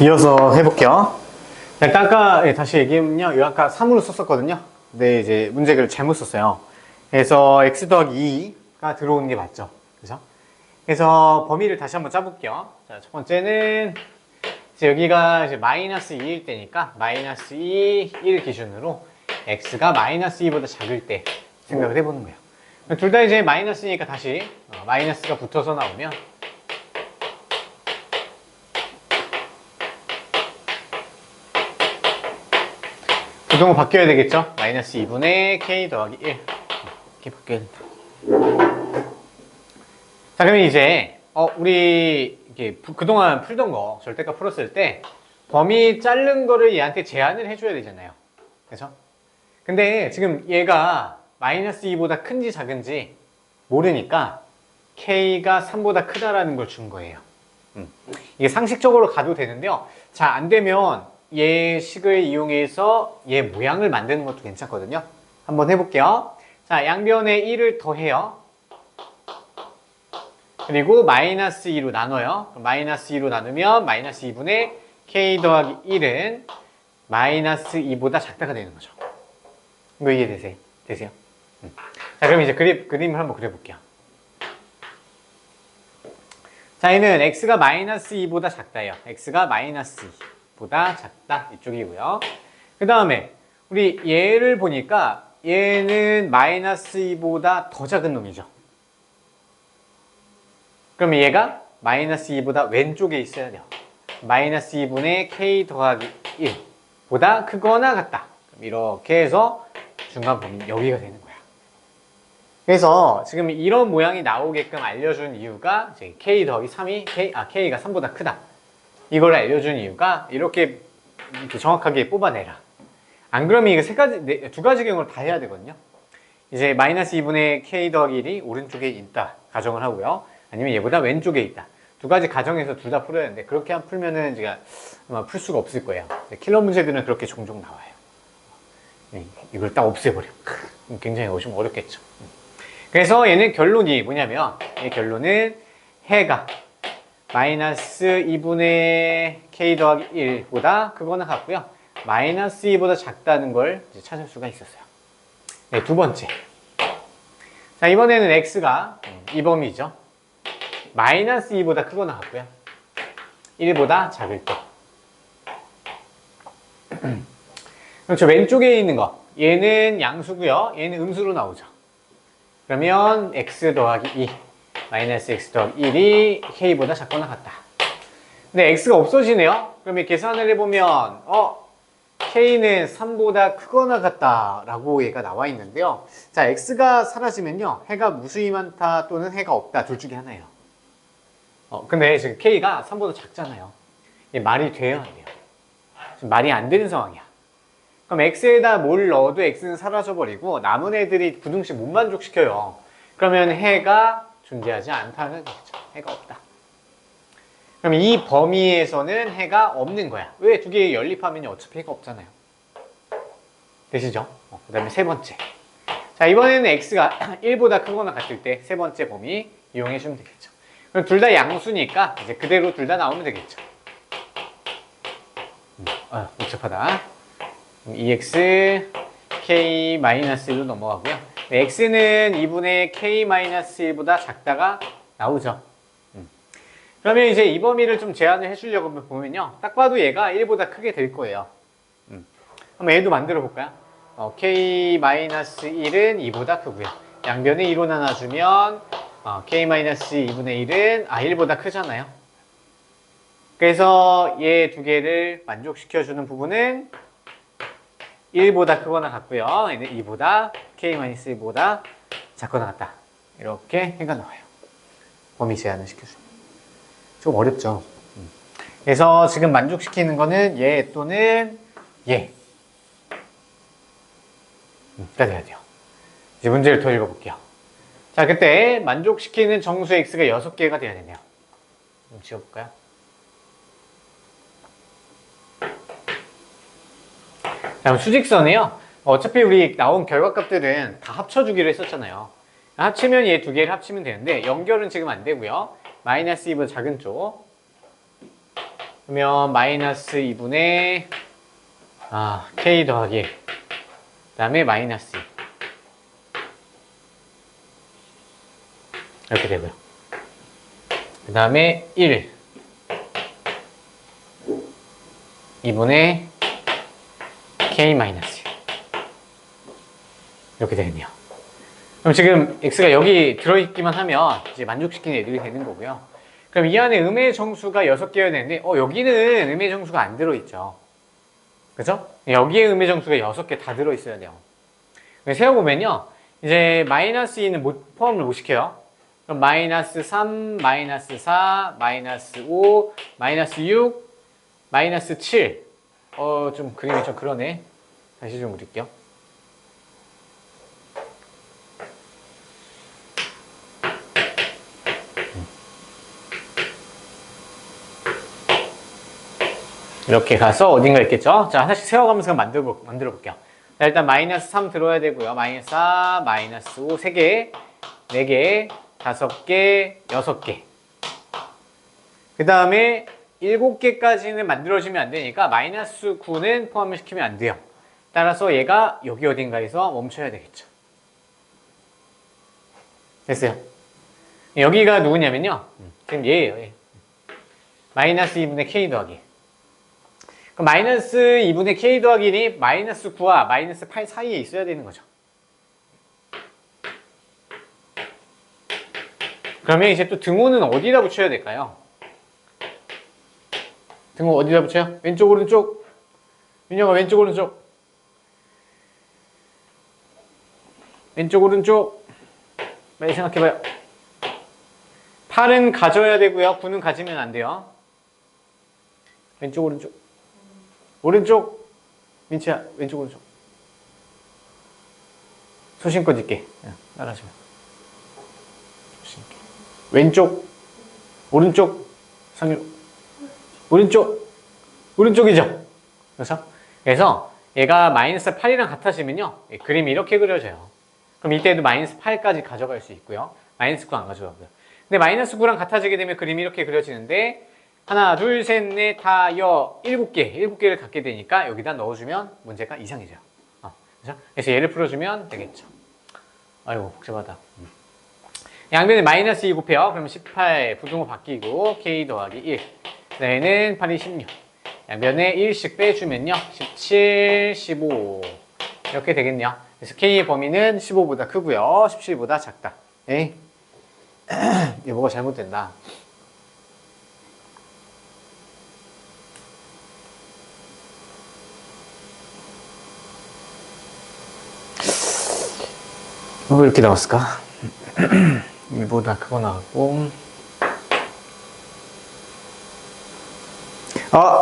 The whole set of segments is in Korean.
이어서 해볼게요. 일단 아까 다시 얘기하면요. 이 아까 3으로 썼었거든요. 근데 이제 문제를 잘못 썼어요. 그래서 x 더하기 2가 들어오는 게 맞죠. 그죠? 그래서 범위를 다시 한번 짜볼게요. 자, 첫 번째는 이제 여기가 이제 마이너스 2일 때니까 마이너스 2, 1 기준으로 x가 마이너스 2보다 작을 때 생각을 해보는 거예요. 둘 다 이제 마이너스니까 다시 마이너스가 붙어서 나오면 부동호 바뀌어야 되겠죠? 마이너스 2분의 k 더하기 1 이렇게 바뀌어야 된다. 자, 그러면 이제 우리 이렇게 그동안 풀던 거 절대값 풀었을 때 범위 자른 거를 얘한테 제한을 해줘야 되잖아요. 그래서 근데 지금 얘가 마이너스 2보다 큰지 작은지 모르니까 k가 3보다 크다라는 걸 준 거예요. 이게 상식적으로 가도 되는데요. 자, 안 되면 얘 식을 이용해서 얘 모양을 만드는 것도 괜찮거든요. 한번 해볼게요. 자, 양변에 1을 더해요. 그리고 마이너스 2로 나눠요. 그럼 마이너스 2로 나누면 마이너스 2분의 k 더하기 1은 마이너스 2보다 작다가 되는 거죠. 이거 이해되세요? 자, 그럼 이제 그림을 한번 그려볼게요. 자, 얘는 x가 마이너스 2보다 작다예요. x가 마이너스 2보다 작다 이쪽이고요. 그 다음에 우리 얘를 보니까 얘는 마이너스 2보다 더 작은 놈이죠. 그러면 얘가 마이너스 2보다 왼쪽에 있어야 돼요. 마이너스 2분의 k 더하기 1보다 크거나 같다. 그럼 이렇게 해서 중간 범위 여기가 되는 거야. 그래서 지금 이런 모양이 나오게끔 알려준 이유가 이제 k 더하기 3이 k가 3보다 크다. 이걸 알려준 이유가 이렇게 정확하게 뽑아내라. 안 그러면 이거 두 가지 경우를 다 해야 되거든요. 이제 마이너스 2분의 k 더하기 1이 오른쪽에 있다 가정을 하고요. 아니면 얘보다 왼쪽에 있다. 두 가지 가정에서 둘 다 풀어야 하는데 그렇게 안 풀면은 제가 아마 풀 수가 없을 거예요. 킬러 문제들은 그렇게 종종 나와요. 이걸 딱 없애버려. 굉장히 좀 어렵겠죠. 그래서 얘는 결론이 뭐냐면 이 결론은 해가 마이너스 2분의 k 더하기 1보다 크거나 같고요. 마이너스 2보다 작다는 걸 이제 찾을 수가 있었어요. 네, 두 번째. 자, 이번에는 x가 이 범위죠. 마이너스 2보다 크거나 같고요. 1보다 작을 때. 그렇죠. 왼쪽에 있는 거. 얘는 양수고요. 얘는 음수로 나오죠. 그러면 x 더하기 2 마이너스 x 더하기 1이 k보다 작거나 같다. 근데 x가 없어지네요. 그러면 계산을 해보면 k는 3보다 크거나 같다 라고 얘가 나와 있는데요. 자, x가 사라지면요 해가 무수히 많다 또는 해가 없다 둘 중에 하나예요. 근데 지금 k가 3보다 작잖아요. 이게 말이 돼요 안 돼요? 지금 말이 안 되는 상황이야. 그럼 x에다 뭘 넣어도 x는 사라져버리고 남은 애들이 부등식 못 만족시켜요. 그러면 해가 존재하지 않다는 거죠. 해가 없다. 그럼 이 범위에서는 해가 없는 거야. 왜? 두 개 연립하면 어차피 해가 없잖아요. 되시죠? 그 다음에 세 번째. 자, 이번에는 x가 1보다 크거나 같을 때 세 번째 범위 이용해 주면 되겠죠. 그럼 둘 다 양수니까 이제 그대로 둘 다 나오면 되겠죠. 복잡하다. 2x k-1로 넘어가고요. x는 2분의 k-1보다 작다가 나오죠. 그러면 이제 이 범위를 좀 제한을 해주려고 보면요. 딱 봐도 얘가 1보다 크게 될 거예요. 한번 얘도 만들어 볼까요? k-1은 2보다 크고요. 양변에 2로 나눠주면 k-2분의 1은 1보다 크잖아요. 그래서 얘 두 개를 만족시켜주는 부분은 1보다 크거나 같고요. 얘는 2보다 k-1보다 작거나 같다. 이렇게 해가 나와요. 범위 제한을 시켜줍니다. 좀 어렵죠. 그래서 지금 만족시키는 거는 얘 또는 얘가 돼야 돼요. 이제 문제를 더 읽어볼게요. 자, 그때 만족시키는 정수 x가 6개가 돼야 되네요. 좀 지워볼까요? 자, 수직선이요. 어차피 우리 나온 결과값들은 다 합쳐주기로 했었잖아요. 합치면 얘 두 개를 합치면 되는데 연결은 지금 안 되고요. 마이너스 2보다 작은 쪽 그러면 마이너스 2분의 k 더하기 1. 그 다음에 마이너스 2. 이렇게 되고요. 그 다음에 1. 2분의 k 마이너스 1. 이렇게 되겠네요. 그럼 지금 x가 여기 들어있기만 하면 이제 만족시키는 애들이 되는 거고요. 그럼 이 안에 음의 정수가 6개여야 되는데 여기는 음의 정수가 안 들어있죠. 그죠? 여기에 음의 정수가 6개 다 들어있어야 돼요. 세어보면요, 이제 마이너스 2는 포함을 못 시켜요. 그럼 마이너스 3, 마이너스 4, 마이너스 5, 마이너스 6, 마이너스 7. 좀 그림이 좀 그러네. 다시 좀 그릴게요. 이렇게 가서 어딘가 있겠죠? 자, 하나씩 세워가면서 만들어 볼게요. 자, 일단 마이너스 3 들어야 되고요. 마이너스 4, 마이너스 5, 3개, 4개, 5개, 6개. 그 다음에 7개까지는 만들어지면 안 되니까 마이너스 9는 포함을 시키면 안 돼요. 따라서 얘가 여기 어딘가에서 멈춰야 되겠죠. 됐어요? 여기가 누구냐면요. 지금 얘예요. 얘. 마이너스 2분의 k 더하기. 그럼 마이너스 2분의 k 더하기 1이 마이너스 9와 마이너스 8 사이에 있어야 되는 거죠. 그러면 이제 또 등호는 어디다 붙여야 될까요? 등호 어디다 붙여요? 왼쪽 오른쪽? 윤영아 왼쪽 오른쪽? 왼쪽 오른쪽? 빨리 생각해봐요. 8은 가져야 되고요. 9는 가지면 안 돼요. 왼쪽 오른쪽? 오른쪽? 민치야 왼쪽 오른쪽? 소신껏 있게 따라하시면. 왼쪽, 오른쪽, 상유, 오른쪽이죠? 그래서 얘가 마이너스 8이랑 같아지면요, 그림이 이렇게 그려져요. 그럼 이때도 마이너스 8까지 가져갈 수 있고요. 마이너스 9 안 가져가고요. 근데 마이너스 9랑 같아지게 되면 그림이 이렇게 그려지는데, 하나, 둘, 셋, 넷, 다, 7개를 갖게 되니까 여기다 넣어주면 문제가 이상해져요. 그렇죠? 그래서 얘를 풀어주면 되겠죠. 아이고, 복잡하다. 양변에 마이너스 2 곱해요. 그러면 18 부등호 바뀌고 k 더하기 1. 얘는 8이 16. 양변에 1씩 빼주면요. 17, 15 이렇게 되겠네요. 그래서 k의 범위는 15보다 크고요. 17보다 작다. 에이, 이게 뭐가 잘못된다. 왜 이렇게 나왔을까? 1보다 크고 나왔고.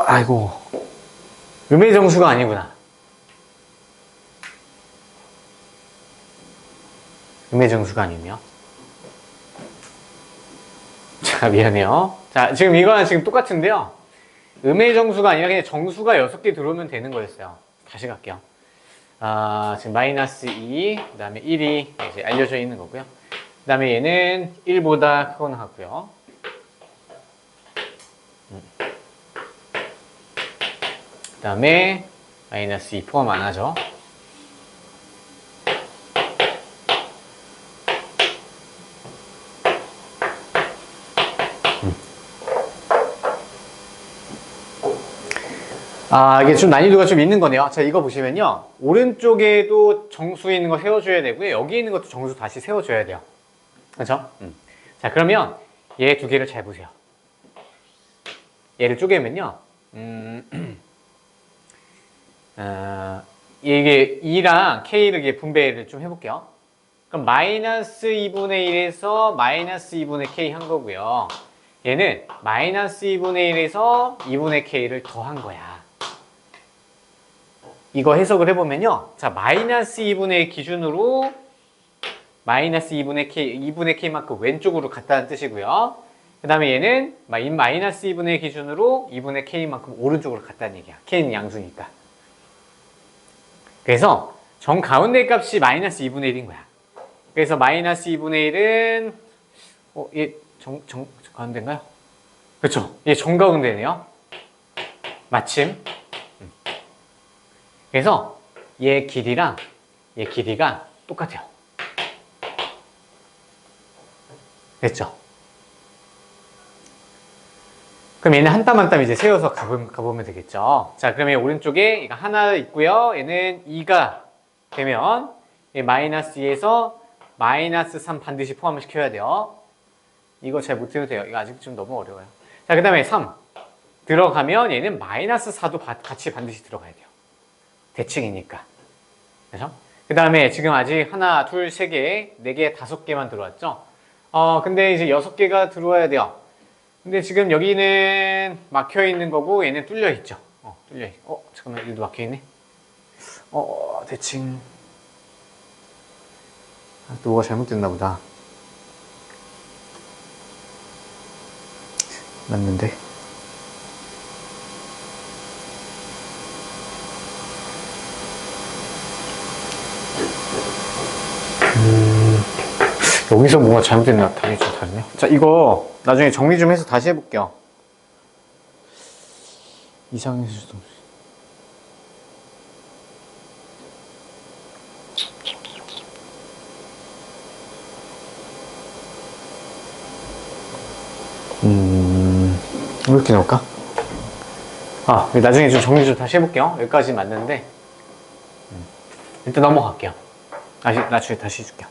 아이고. 음의 정수가 아니구나. 음의 정수가 아니며. 자, 미안해요. 자, 지금 이거랑 지금 똑같은데요. 음의 정수가 아니라 그냥 정수가 6개 들어오면 되는 거였어요. 다시 갈게요. 지금 마이너스 2, 그 다음에 1이 이제 알려져 있는 거고요. 그 다음에 얘는 1보다 크거나 같고요. 그 다음에 마이너스 2 포함 안 하죠. 이게 좀 난이도가 좀 있는 거네요. 자, 이거 보시면요. 오른쪽에도 정수 있는 거 세워줘야 되고요. 여기 있는 것도 정수 다시 세워줘야 돼요. 그렇죠? 자, 그러면 얘 두 개를 잘 보세요. 얘를 쪼개면요. 이게 2랑 K를 분배를 좀 해볼게요. 그럼 마이너스 2분의 1에서 마이너스 2분의 K 한 거고요. 얘는 마이너스 2분의 1에서 2분의 K를 더한 거야. 이거 해석을 해보면요. 자, 마이너스 2분의 1 기준으로 마이너스 2분의 K, 2분의 K만큼 왼쪽으로 갔다는 뜻이고요. 그 다음에 얘는 마이너스 2분의 1 기준으로 2분의 K만큼 오른쪽으로 갔다는 얘기야. K는 양수니까. 그래서 정 가운데 값이 마이너스 2분의 1인 거야. 그래서 마이너스 2분의 1은 얘 가운데인가요? 그렇죠. 얘 정가운데네요. 마침. 그래서 얘 길이랑 얘 길이가 똑같아요. 됐죠? 그럼 얘는 한 땀 한 땀 이제 세워서 가보면 되겠죠. 자, 그러면 오른쪽에 이거 하나 있고요. 얘는 2가 되면 마이너스 2에서 마이너스 3 반드시 포함을 시켜야 돼요. 이거 잘 못해도 돼요. 이거 아직 좀 너무 어려워요. 자, 그 다음에 3 들어가면 얘는 마이너스 4도 같이 반드시 들어가야 돼요. 대칭이니까. 그래서 그 다음에 지금 아직 하나, 둘, 세 개, 네 개, 다섯 개만 들어왔죠. 근데 이제 6개가 들어와야 돼요. 근데 지금 여기는 막혀 있는 거고 얘는 뚫려 있죠. 뚫려 있. 잠깐만, 여기도 막혀 있네. 대칭. 또 뭐가 잘못됐나 보다. 맞는데. 여기서 뭔가 잘못됐나? 답이 좀 다르네. 자, 이거 나중에 정리 좀 해서 다시 해볼게요. 이상의 수도. 이렇게 나올까? 나중에 좀 정리 좀 다시 해볼게요. 여기까지 맞는데. 일단 넘어갈게요. 나중에 다시 해줄게요.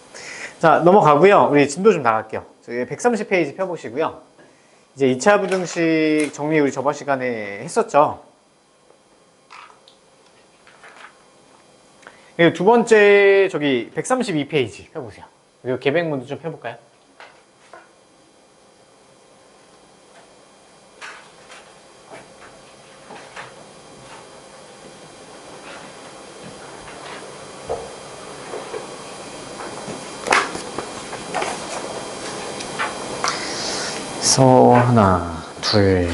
자, 넘어가고요. 우리 진도 좀 나갈게요. 저기 130페이지 펴보시고요. 이제 2차 부등식 정리 우리 저번 시간에 했었죠. 그리고 두 번째 저기 132페이지 펴보세요. 그리고 계백문도 좀 펴볼까요? 하나, 둘.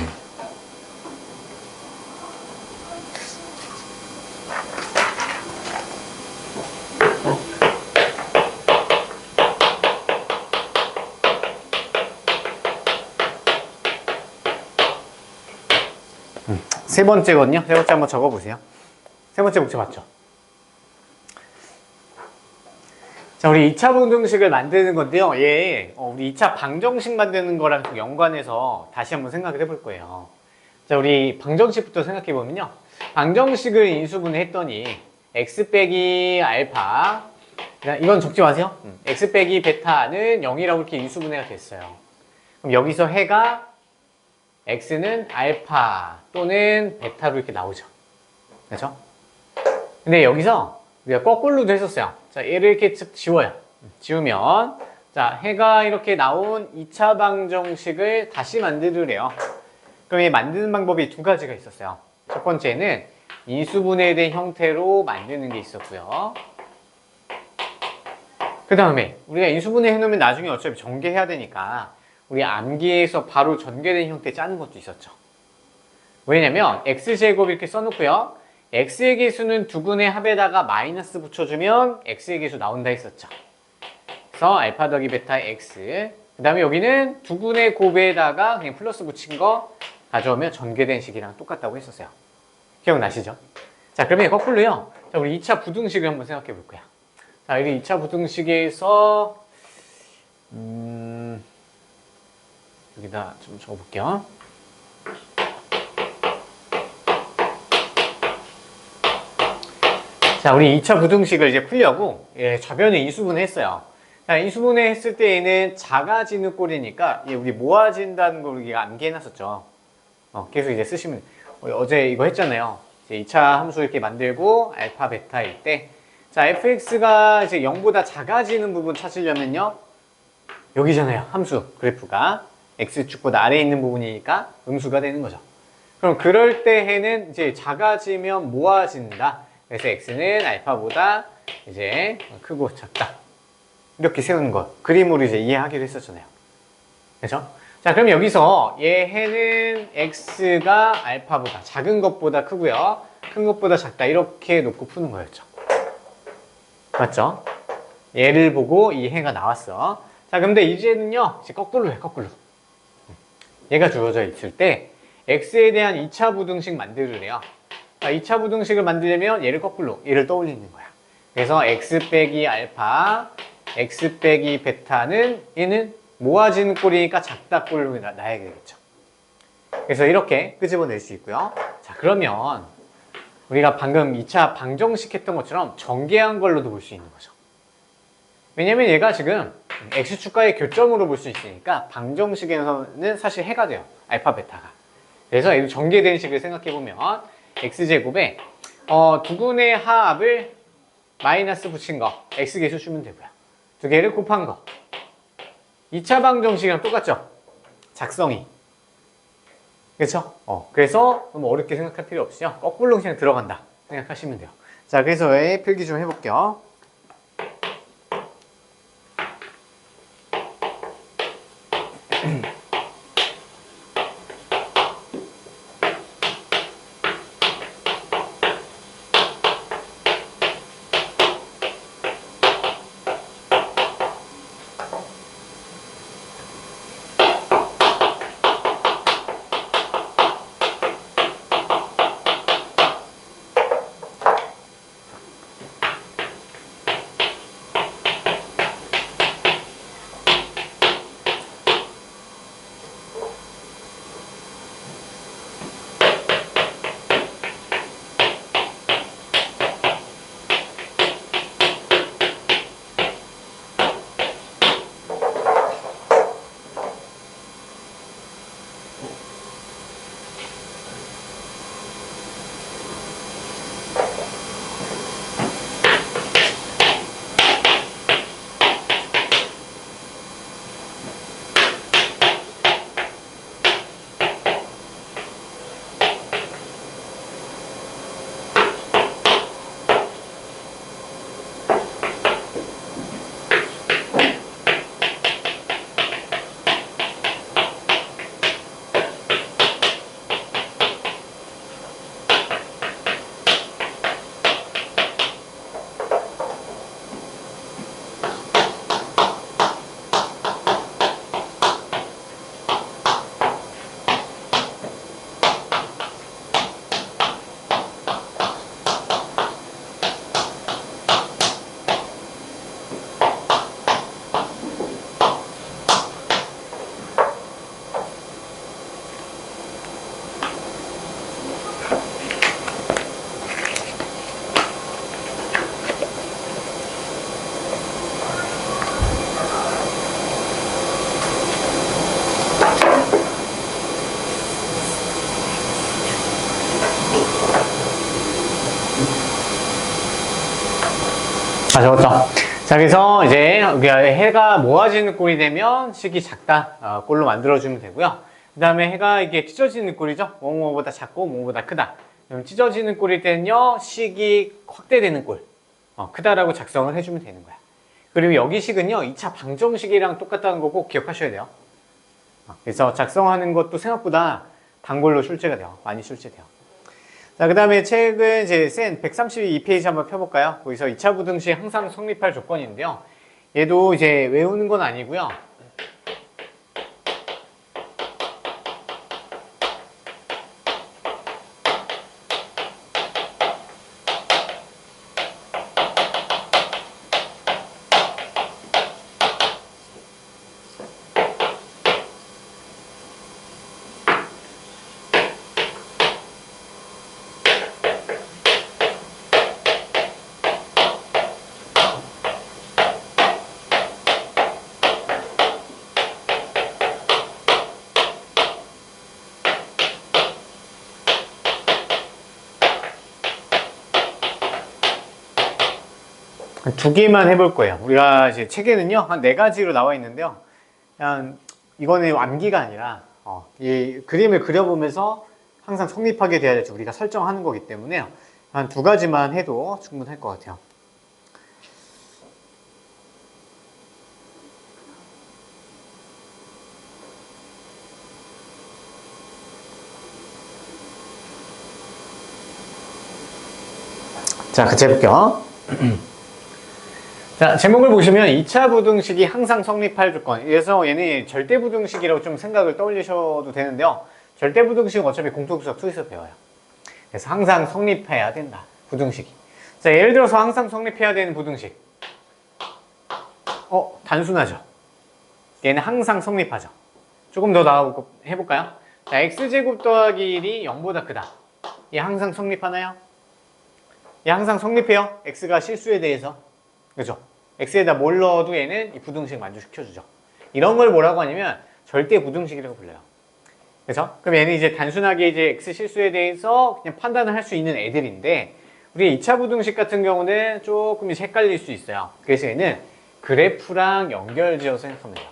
세 번째거든요. 세 번째 한번 적어보세요. 세 번째 목표 맞죠? 자, 우리 2차 부등식을 만드는 건데요. 우리 2차 방정식 만드는 거랑 좀 연관해서 다시 한번 생각을 해볼 거예요. 자, 우리 방정식부터 생각해 보면요. 방정식을 인수분해 했더니 x 빼기 알파, 이건 적지 마세요. x 빼기 베타는 0이라고 이렇게 인수분해가 됐어요. 그럼 여기서 해가 x는 알파 또는 베타로 이렇게 나오죠. 그렇죠? 근데 여기서 우리가 거꾸로도 했었어요. 자, 얘를 이렇게 지워요. 지우면, 자, 해가 이렇게 나온 2차 방정식을 다시 만들으래요. 그럼 이 만드는 방법이 두 가지가 있었어요. 첫 번째는 인수분해된 형태로 만드는 게 있었고요. 그 다음에 우리가 인수분해 해놓으면 나중에 어차피 전개해야 되니까 우리 암기에서 바로 전개된 형태 짜는 것도 있었죠. 왜냐면 x제곱 이렇게 써놓고요. x의 개수는 두근의 합에다가 마이너스 붙여주면 x의 개수 나온다 했었죠. 그래서 알파 더하기 베타 x, 그 다음에 여기는 두근의 곱에다가 그냥 플러스 붙인 거 가져오면 전개된 식이랑 똑같다고 했었어요. 기억나시죠? 자, 그러면 거꾸로요. 자, 우리 2차 부등식을 한번 생각해 볼 거야. 자, 여기 2차 부등식에서 여기다 좀 적어볼게요. 자, 우리 2차 부등식을 이제 풀려고 좌변에 인수분해 했어요. 자, 인수분해 했을 때 얘는 작아지는 꼴이니까 우리 모아진다는 걸 우리가 암기해놨었죠. 계속 이제 쓰시면 어제 이거 했잖아요. 이제 2차 함수 이렇게 만들고 알파 베타일 때, 자, fx가 이제 0보다 작아지는 부분 찾으려면요, 여기잖아요. 함수 그래프가 x축보다 아래에 있는 부분이니까 음수가 되는 거죠. 그럼 그럴 때 해는 이제 작아지면 모아진다. 그래서 x는 알파보다 이제 크고 작다. 이렇게 세우는 거 그림으로 이제 이해하기로 했었잖아요. 그렇죠? 자, 그럼 여기서 얘 해는 x가 알파보다 작은 것보다 크고요, 큰 것보다 작다, 이렇게 놓고 푸는 거였죠. 맞죠? 얘를 보고 이 해가 나왔어. 자, 근데 이제는요, 이제 거꾸로 해, 거꾸로. 얘가 주어져 있을 때 x에 대한 2차 부등식 만들으래요. 2차 부등식을 만들려면 얘를 거꾸로, 얘를 떠올리는 거야. 그래서 x 빼기 알파, x 빼기 베타는 얘는 모아지는 꼴이니까 작다 꼴로 놔야 되겠죠. 그래서 이렇게 끄집어낼 수 있고요. 자, 그러면 우리가 방금 2차 방정식 했던 것처럼 전개한 걸로도 볼 수 있는 거죠. 왜냐면 얘가 지금 x축과의 교점으로 볼 수 있으니까 방정식에서는 사실 해가 돼요. 알파, 베타가. 그래서 얘도 전개된 식을 생각해보면 x제곱에 두근의 하합을 마이너스 붙인 거 x계수 주면 되고요. 두 개를 곱한 거 2차 방정식이랑 똑같죠? 작성이. 그렇죠? 그래서 너무 어렵게 생각할 필요 없이요. 거꾸로 그냥 들어간다 생각하시면 돼요. 자, 그래서 필기 좀 해볼게요. 적었죠? 자, 그래서 이제 우리가 해가 모아지는 꼴이 되면 식이 작다 꼴로 만들어주면 되고요. 그 다음에 해가 이게 찢어지는 꼴이죠. 뭐뭐보다 작고 뭐뭐보다 크다. 그럼 찢어지는 꼴일 때는요, 식이 확대되는 꼴, 크다라고 작성을 해주면 되는 거야. 그리고 여기 식은요, 2차 방정식이랑 똑같다는 거 꼭 기억하셔야 돼요. 그래서 작성하는 것도 생각보다 단골로 출제가 돼요. 많이 출제돼요. 자, 그 다음에 책은 이제 센 132페이지 한번 펴볼까요? 거기서 2차 부등식 항상 성립할 조건인데요. 얘도 이제 외우는 건 아니고요. 두 개만 해볼 거예요. 우리가 이제 책에는요, 한 4가지로 나와 있는데요. 그냥 이거는 암기가 아니라, 이 그림을 그려보면서 항상 성립하게 돼야 될지 우리가 설정하는 거기 때문에 한 2가지만 해도 충분할 것 같아요. 자, 같이 해볼게요. 자, 제목을 보시면 2차 부등식이 항상 성립할 조건. 그래서 얘는 절대 부등식이라고 좀 생각을 떠올리셔도 되는데요. 절대부등식은 어차피 공통수학 2에서 배워요. 그래서 항상 성립해야 된다. 부등식이. 자, 예를 들어서 항상 성립해야 되는 부등식. 단순하죠. 얘는 항상 성립하죠. 조금 더 나아보고 해볼까요? 자, x제곱 더하기 1이 0보다 크다. 얘 항상 성립하나요? 얘 항상 성립해요. x가 실수에 대해서. 그죠? x에다 뭘 넣어도 얘는 이 부등식 만족시켜주죠. 이런 걸 뭐라고 하냐면 절대 부등식이라고 불러요. 그래서 그럼 얘는 이제 단순하게 이제 x 실수에 대해서 그냥 판단을 할 수 있는 애들인데, 우리 2차 부등식 같은 경우는 조금 헷갈릴 수 있어요. 그래서 얘는 그래프랑 연결지어서 생각하면 돼요.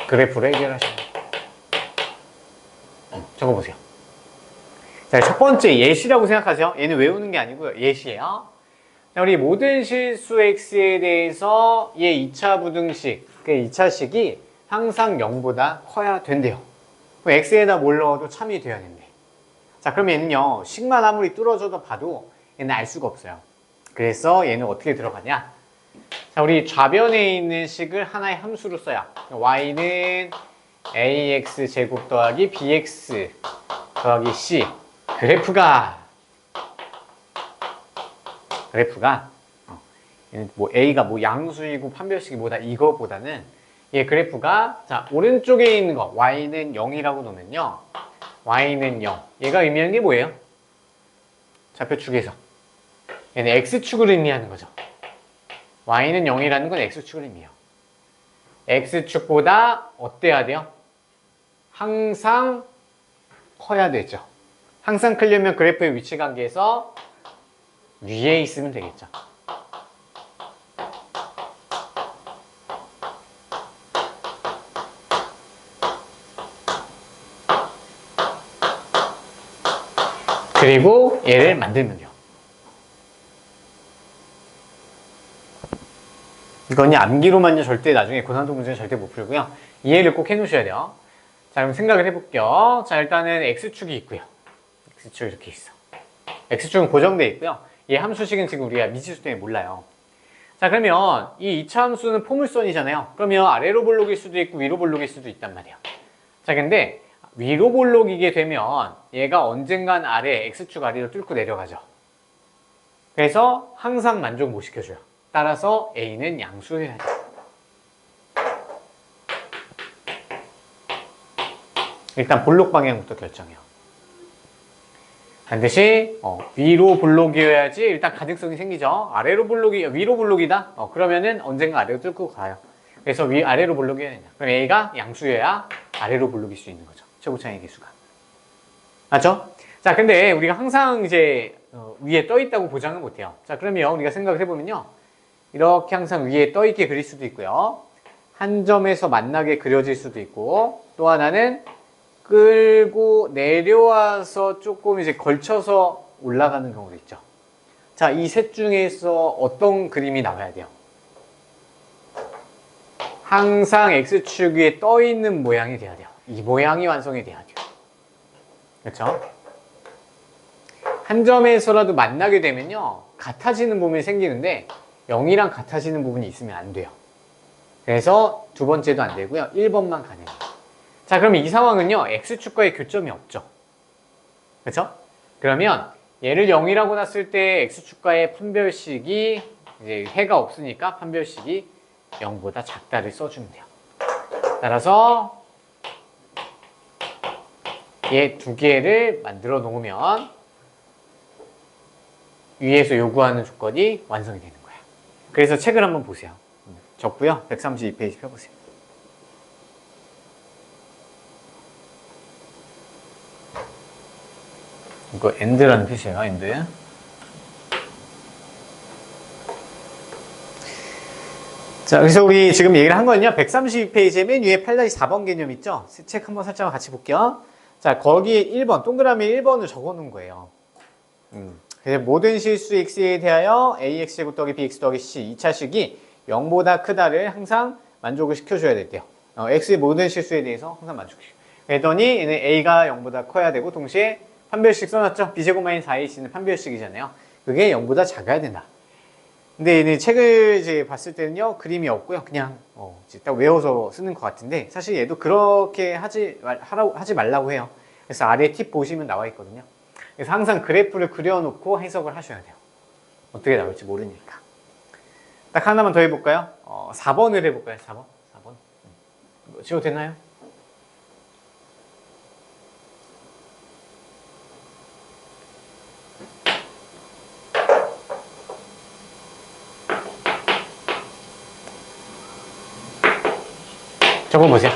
그래프로 해결하시면 돼요. 적어보세요. 자, 첫 번째 예시라고 생각하세요. 얘는 외우는 게 아니고요. 예시예요. 자, 우리 모든 실수 x에 대해서 얘 2차 부등식, 그 2차식이 항상 0보다 커야 된대요. 그럼 x에다 뭘 넣어도 참이 돼야 된대. 자, 그럼 얘는요, 식만 아무리 뚫어져도 봐도 얘는 알 수가 없어요. 그래서 얘는 어떻게 들어가냐? 자, 우리 좌변에 있는 식을 하나의 함수로 써요. y는 ax 제곱 더하기 bx 더하기 c. 그래프가 얘는 뭐 a가 뭐 양수이고 판별식이 뭐다 이거보다는, 얘 그래프가, 자, 오른쪽에 있는 거 y는 0이라고 놓으면요, y는 0. 얘가 의미하는 게 뭐예요? 좌표축에서 얘는 x축을 의미하는 거죠. y는 0이라는 건 x축을 의미해요. x축보다 어때야 돼요? 항상 커야 되죠. 항상 크려면 그래프의 위치 관계에서 위에 있으면 되겠죠. 그리고 얘를 만들면 돼요. 이건 암기로만요 절대 나중에 고난도 문제는 절대 못 풀고요. 이해를 꼭 해놓으셔야 돼요. 자, 그럼 생각을 해볼게요. 자, 일단은 x축이 있고요. x축 이렇게 있어. x축은 고정되어 있고요. 이 함수식은 지금 우리가 미지수 때문에 몰라요. 자, 그러면 이 2차 함수는 포물선이잖아요. 그러면 아래로 볼록일 수도 있고 위로 볼록일 수도 있단 말이에요. 자, 근데 위로 볼록이게 되면 얘가 언젠간 아래, x축 아래로 뚫고 내려가죠. 그래서 항상 만족 못 시켜줘요. 따라서 a는 양수해야 돼요. 일단 볼록 방향부터 결정해요. 반드시 위로 볼록이어야지 일단 가능성이 생기죠. 아래로 볼록이, 위로 볼록이다? 그러면은 언젠가 아래로 뚫고 가요. 그래서 아래로 볼록이어야 된다. 그럼 a가 양수여야 아래로 볼록일 수 있는 거죠. 최고차의 개수가. 맞죠? 자, 근데 우리가 항상 이제 위에 떠 있다고 보장은 못해요. 자, 그러면 우리가 생각을 해보면요, 이렇게 항상 위에 떠 있게 그릴 수도 있고요, 한 점에서 만나게 그려질 수도 있고, 또 하나는 끌고 내려와서 조금 이제 걸쳐서 올라가는 경우도 있죠. 자, 이 셋 중에서 어떤 그림이 나와야 돼요? 항상 x축 위에 떠 있는 모양이 돼야 돼요. 이 모양이 완성이 돼야 돼요. 그렇죠? 한 점에서라도 만나게 되면요, 같아지는 부분이 생기는데 0이랑 같아지는 부분이 있으면 안 돼요. 그래서 두 번째도 안 되고요, 1번만 가능해요. 자, 그럼 이 상황은요, x축과의 교점이 없죠. 그렇죠? 그러면 얘를 0이라고 놨을 때 x축과의 판별식이 이제 해가 없으니까 판별식이 0보다 작다를 써주면 돼요. 따라서 얘 두 개를 만들어 놓으면 위에서 요구하는 조건이 완성이 되는 거예요. 그래서 책을 한번 보세요. 적고요, 132페이지 펴보세요. 이거 end라는 표시예요, end. 자, 그래서 우리 지금 얘기를 한 거는요, 132페이지에 맨 위에 8-4번 개념 있죠? 책 한번 살짝 같이 볼게요. 자, 거기에 1번, 동그라미 1번을 적어 놓은 거예요. 그래서 모든 실수 x에 대하여 ax제곱 더하기 bx 더하기 c 2차식이 0보다 크다를 항상 만족을 시켜줘야 됐대요. x의 모든 실수에 대해서 항상 만족시켜. 그랬더니 얘는 a가 0보다 커야 되고, 동시에 판별식 써놨죠? b제곱 마이너스 4ac는 판별식이잖아요. 그게 0보다 작아야 된다. 근데 얘는 책을 이제 봤을 때는요, 그림이 없고요. 그냥 이제 딱 외워서 쓰는 것 같은데, 사실 얘도 그렇게 하지 말라고 해요. 그래서 아래 팁 보시면 나와 있거든요. 그래서 항상 그래프를 그려놓고 해석을 하셔야 돼요. 어떻게 나올지 모르니까. 딱 하나만 더 해볼까요? 4번을 해볼까요? 4번? 4번? 지워 되나요? 적어보세요.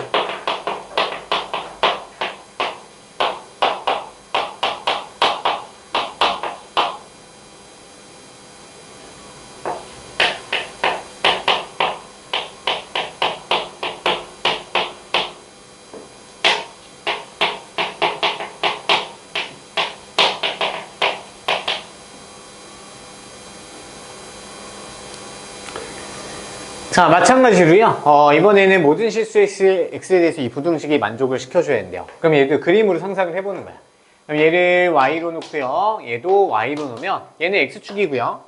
자, 마찬가지로요. 이번에는 모든 실수 X에 대해서 이 부등식이 만족을 시켜줘야 된대요. 그럼 얘도 그림으로 상상을 해보는 거야. 그럼 얘를 Y로 놓고요. 얘도 Y로 놓으면 얘는 X축이고요.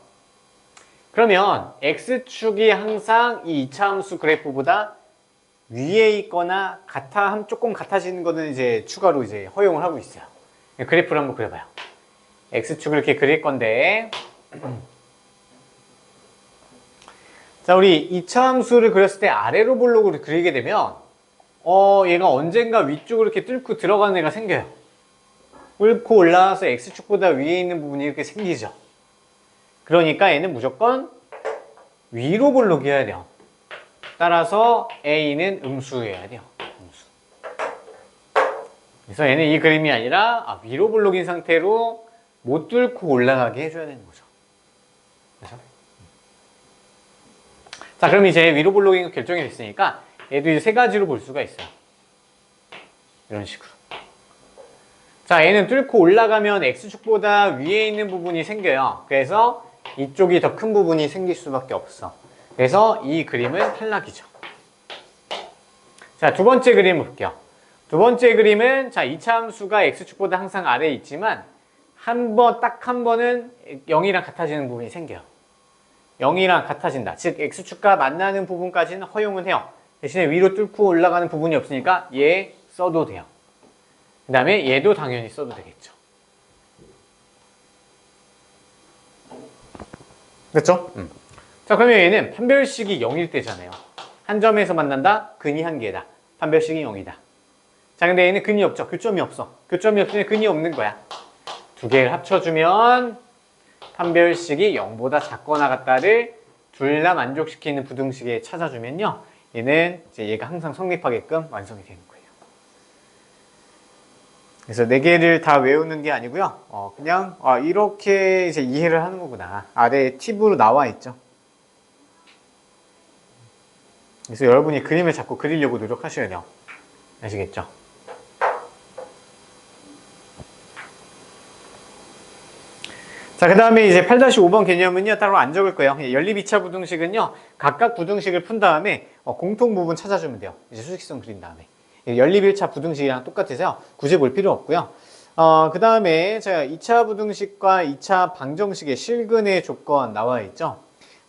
그러면 X축이 항상 이 이차함수 그래프보다 위에 있거나 조금 같아지는 거는 이제 추가로 이제 허용을 하고 있어요. 그래프를 한번 그려봐요. X축을 이렇게 그릴 건데, 자, 우리 이차함수를 그렸을 때 아래로 볼록으로 그리게 되면 얘가 언젠가 위쪽으로 이렇게 뚫고 들어가는 애가 생겨요. 뚫고 올라와서 X축보다 위에 있는 부분이 이렇게 생기죠. 그러니까 얘는 무조건 위로 볼록이어야 돼요. 따라서 A는 음수여야 돼요. 음수. 그래서 얘는 이 그림이 아니라 위로 볼록인 상태로 못 뚫고 올라가게 해줘야 되는 거죠. 그래서 자, 그럼 이제 위로 볼록인 거 결정이 됐으니까 얘도 이제 세 가지로 볼 수가 있어요. 이런 식으로. 자, 얘는 뚫고 올라가면 X축보다 위에 있는 부분이 생겨요. 그래서 이쪽이 더 큰 부분이 생길 수밖에 없어. 그래서 이 그림은 탈락이죠. 자, 두 번째 그림 볼게요. 두 번째 그림은 자, 이차함수가 X축보다 항상 아래에 있지만 딱 한 번은 0이랑 같아지는 부분이 생겨요. 0이랑 같아진다. 즉 X축과 만나는 부분까지는 허용은 해요. 대신에 위로 뚫고 올라가는 부분이 없으니까 얘 써도 돼요. 그 다음에 얘도 당연히 써도 되겠죠. 됐죠? 자, 그러면 얘는 판별식이 0일 때잖아요. 한 점에서 만난다? 근이 한 개다. 판별식이 0이다. 자, 근데 얘는 근이 없죠. 교점이 없어. 교점이 없으면 근이 없는 거야. 두 개를 합쳐주면 판별식이 0보다 작거나 같다를 둘 다 만족시키는 부등식에 찾아주면요. 얘는 이제 얘가 항상 성립하게끔 완성이 되는 거예요. 그래서 네 개를 다 외우는 게 아니고요. 그냥 이렇게 이제 이해를 하는 거구나. 아래 팁으로 나와 있죠. 그래서 여러분이 그림을 자꾸 그리려고 노력하셔야 돼요. 아시겠죠? 자, 그 다음에 이제 8-5번 개념은요, 따로 안 적을 거예요. 연립 2차 부등식은요, 각각 부등식을 푼 다음에 공통 부분 찾아주면 돼요. 이제 수직선 그린 다음에. 연립 1차 부등식이랑 똑같아서요, 굳이 볼 필요 없고요. 그 다음에 제가 2차 부등식과 2차 방정식의 실근의 조건 나와 있죠.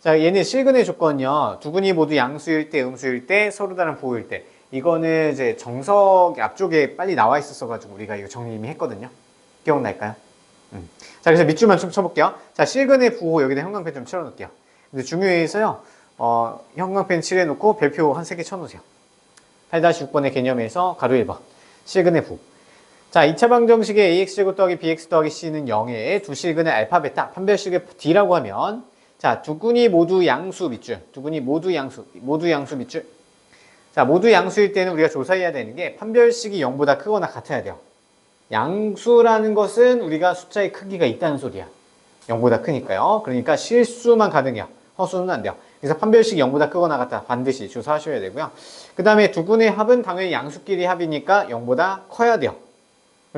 자, 얘는 실근의 조건이요, 두 분이 모두 양수일 때, 음수일 때, 서로 다른 부호일 때. 이거는 이제 정석 앞쪽에 빨리 나와 있었어가지고 우리가 이거 정리 이미 했거든요. 기억날까요? 자, 그래서 밑줄만 좀 쳐볼게요. 자, 실근의 부호 여기다 형광펜 좀 칠해놓을게요. 근데 중요해서요, 형광펜 칠해놓고 별표 한 3개 쳐놓으세요. 8-6번의 개념에서 가로 1번. 실근의 부호. 자, 2차 방정식의 ax제곱 더하기 bx 더하기 c는 0에 두 실근의 알파, 베타, 판별식의 d라고 하면, 자, 두 군이 모두 양수 밑줄. 두 군이 모두 양수 밑줄. 자, 모두 양수일 때는 우리가 조사해야 되는 게 판별식이 0보다 크거나 같아야 돼요. 양수라는 것은 우리가 숫자의 크기가 있다는 소리야. 0보다 크니까요. 그러니까 실수만 가능해요. 허수는 안 돼요. 그래서 판별식이 0보다 크거나 같다. 반드시 조사하셔야 되고요. 그 다음에 두 군의 합은 당연히 양수끼리 합이니까 0보다 커야 돼요.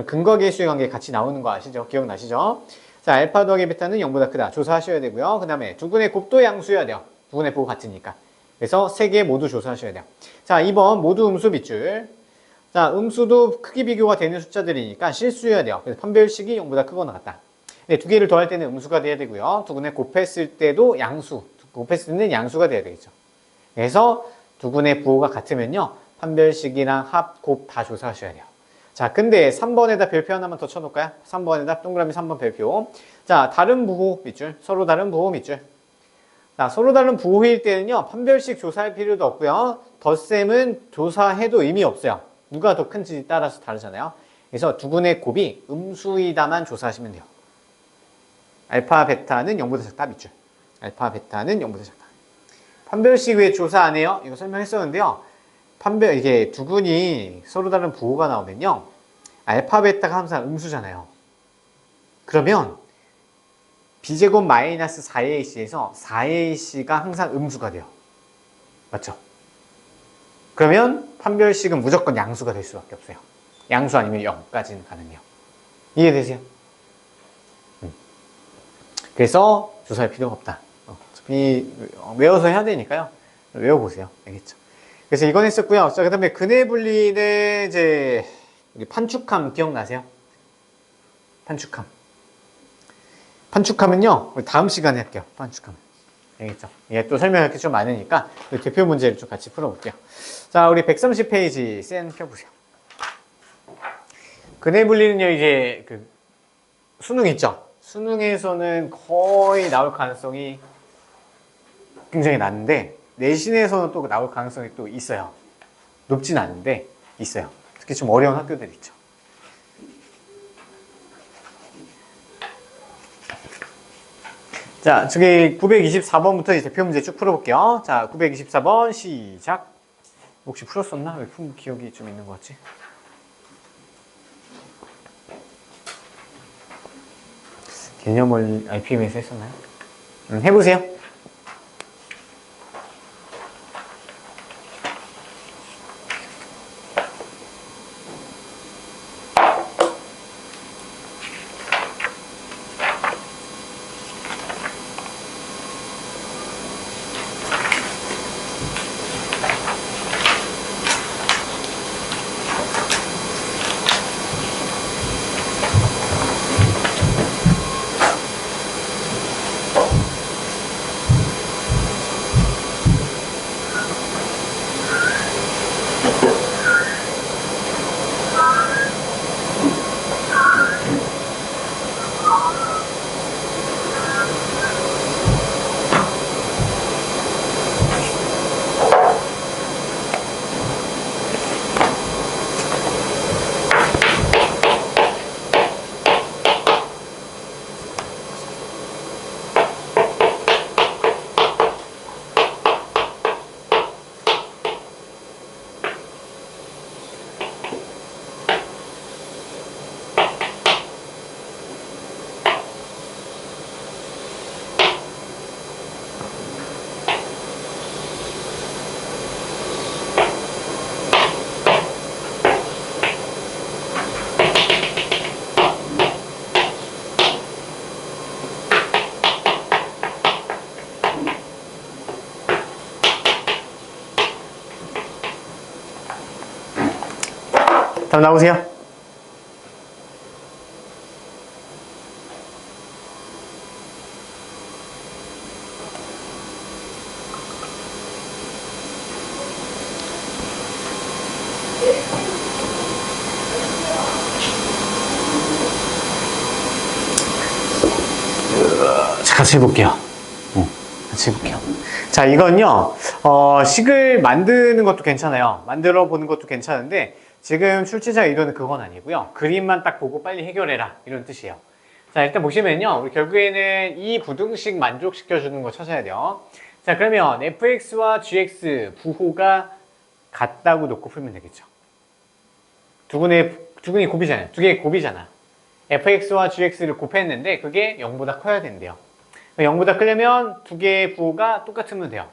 근거 계수의 관계 같이 나오는 거 아시죠? 기억나시죠? 자, 알파 더하기 베타는 0보다 크다. 조사하셔야 되고요. 그 다음에 두 군의 곱도 양수여야 돼요. 두 군의 부호 같으니까. 그래서 3개 모두 조사하셔야 돼요. 자, 2번 모두 음수 밑줄. 자, 음수도 크기 비교가 되는 숫자들이니까 실수여야 돼요. 그래서 판별식이 0보다 크거나 같다. 네, 두 개를 더할 때는 음수가 돼야 되고요. 두 군에 곱했을 때도 양수, 곱했을 때는 양수가 돼야 되겠죠. 그래서 두 군의 부호가 같으면요. 판별식이랑 합, 곱 다 조사하셔야 돼요. 자, 근데 3번에다 별표 하나만 더 쳐놓을까요? 3번에다 동그라미 3번 별표. 자, 다른 부호 밑줄, 서로 다른 부호 밑줄. 자, 서로 다른 부호일 때는요, 판별식 조사할 필요도 없고요. 덧셈은 조사해도 의미 없어요. 누가 더 큰지 따라서 다르잖아요. 그래서 두 군의 곱이 음수이다만 조사하시면 돼요. 알파, 베타는 0보다 작다 밑줄. 알파, 베타는 0보다 작다. 판별식 왜 조사 안 해요? 이거 설명했었는데요. 이게 두 군이 서로 다른 부호가 나오면요. 알파, 베타가 항상 음수잖아요. 그러면 b제곱 마이너스 4ac에서 4ac가 항상 음수가 돼요. 맞죠? 그러면 판별식은 무조건 양수가 될 수밖에 없어요. 양수 아니면 0까지는 가능해요. 이해되세요? 그래서 조사할 필요가 없다. 어차피 외워서 해야 되니까요. 외워보세요. 알겠죠? 그래서 이건 했었고요. 자, 그 다음에 근해 분리는 이제 우리 판축함 기억나세요? 판축함. 판축함은요, 우리 다음 시간에 할게요. 판축함. 알겠죠? 이게 또 설명할 게 좀 많으니까 대표 문제를 좀 같이 풀어볼게요. 자, 우리 130페이지 센 펴보세요. 근해 분리는요, 이제 그 수능 있죠? 수능에서는 거의 나올 가능성이 굉장히 낮은데 내신에서는 또 나올 가능성이 또 있어요. 높진 않은데 있어요. 특히 좀 어려운 학교들 있죠. 자, 저기 924번부터 이제 대표 문제 쭉 풀어볼게요. 자, 924번 시작. 혹시 풀었었나? 왜 푼 기억이 좀 있는 것 같지? 개념을 IPM에서 했었나요? 해보세요. 답 나오세요? 자, 같이 해볼게요. 같이 해볼게요. 자, 이건요, 식을 만드는 것도 괜찮아요. 만들어 보는 것도 괜찮은데, 지금 출제자 의도는 그건 아니고요. 그림만 딱 보고 빨리 해결해라. 이런 뜻이에요. 자, 일단 보시면요. 우리 결국에는 이 부등식 만족시켜주는 거 찾아야 돼요. 자, 그러면 fx와 gx 부호가 같다고 놓고 풀면 되겠죠. 두 군이 곱이잖아요. 두 개의 곱이잖아. fx와 gx를 곱했는데 그게 0보다 커야 된대요. 0보다 크려면 두 개의 부호가 똑같으면 돼요.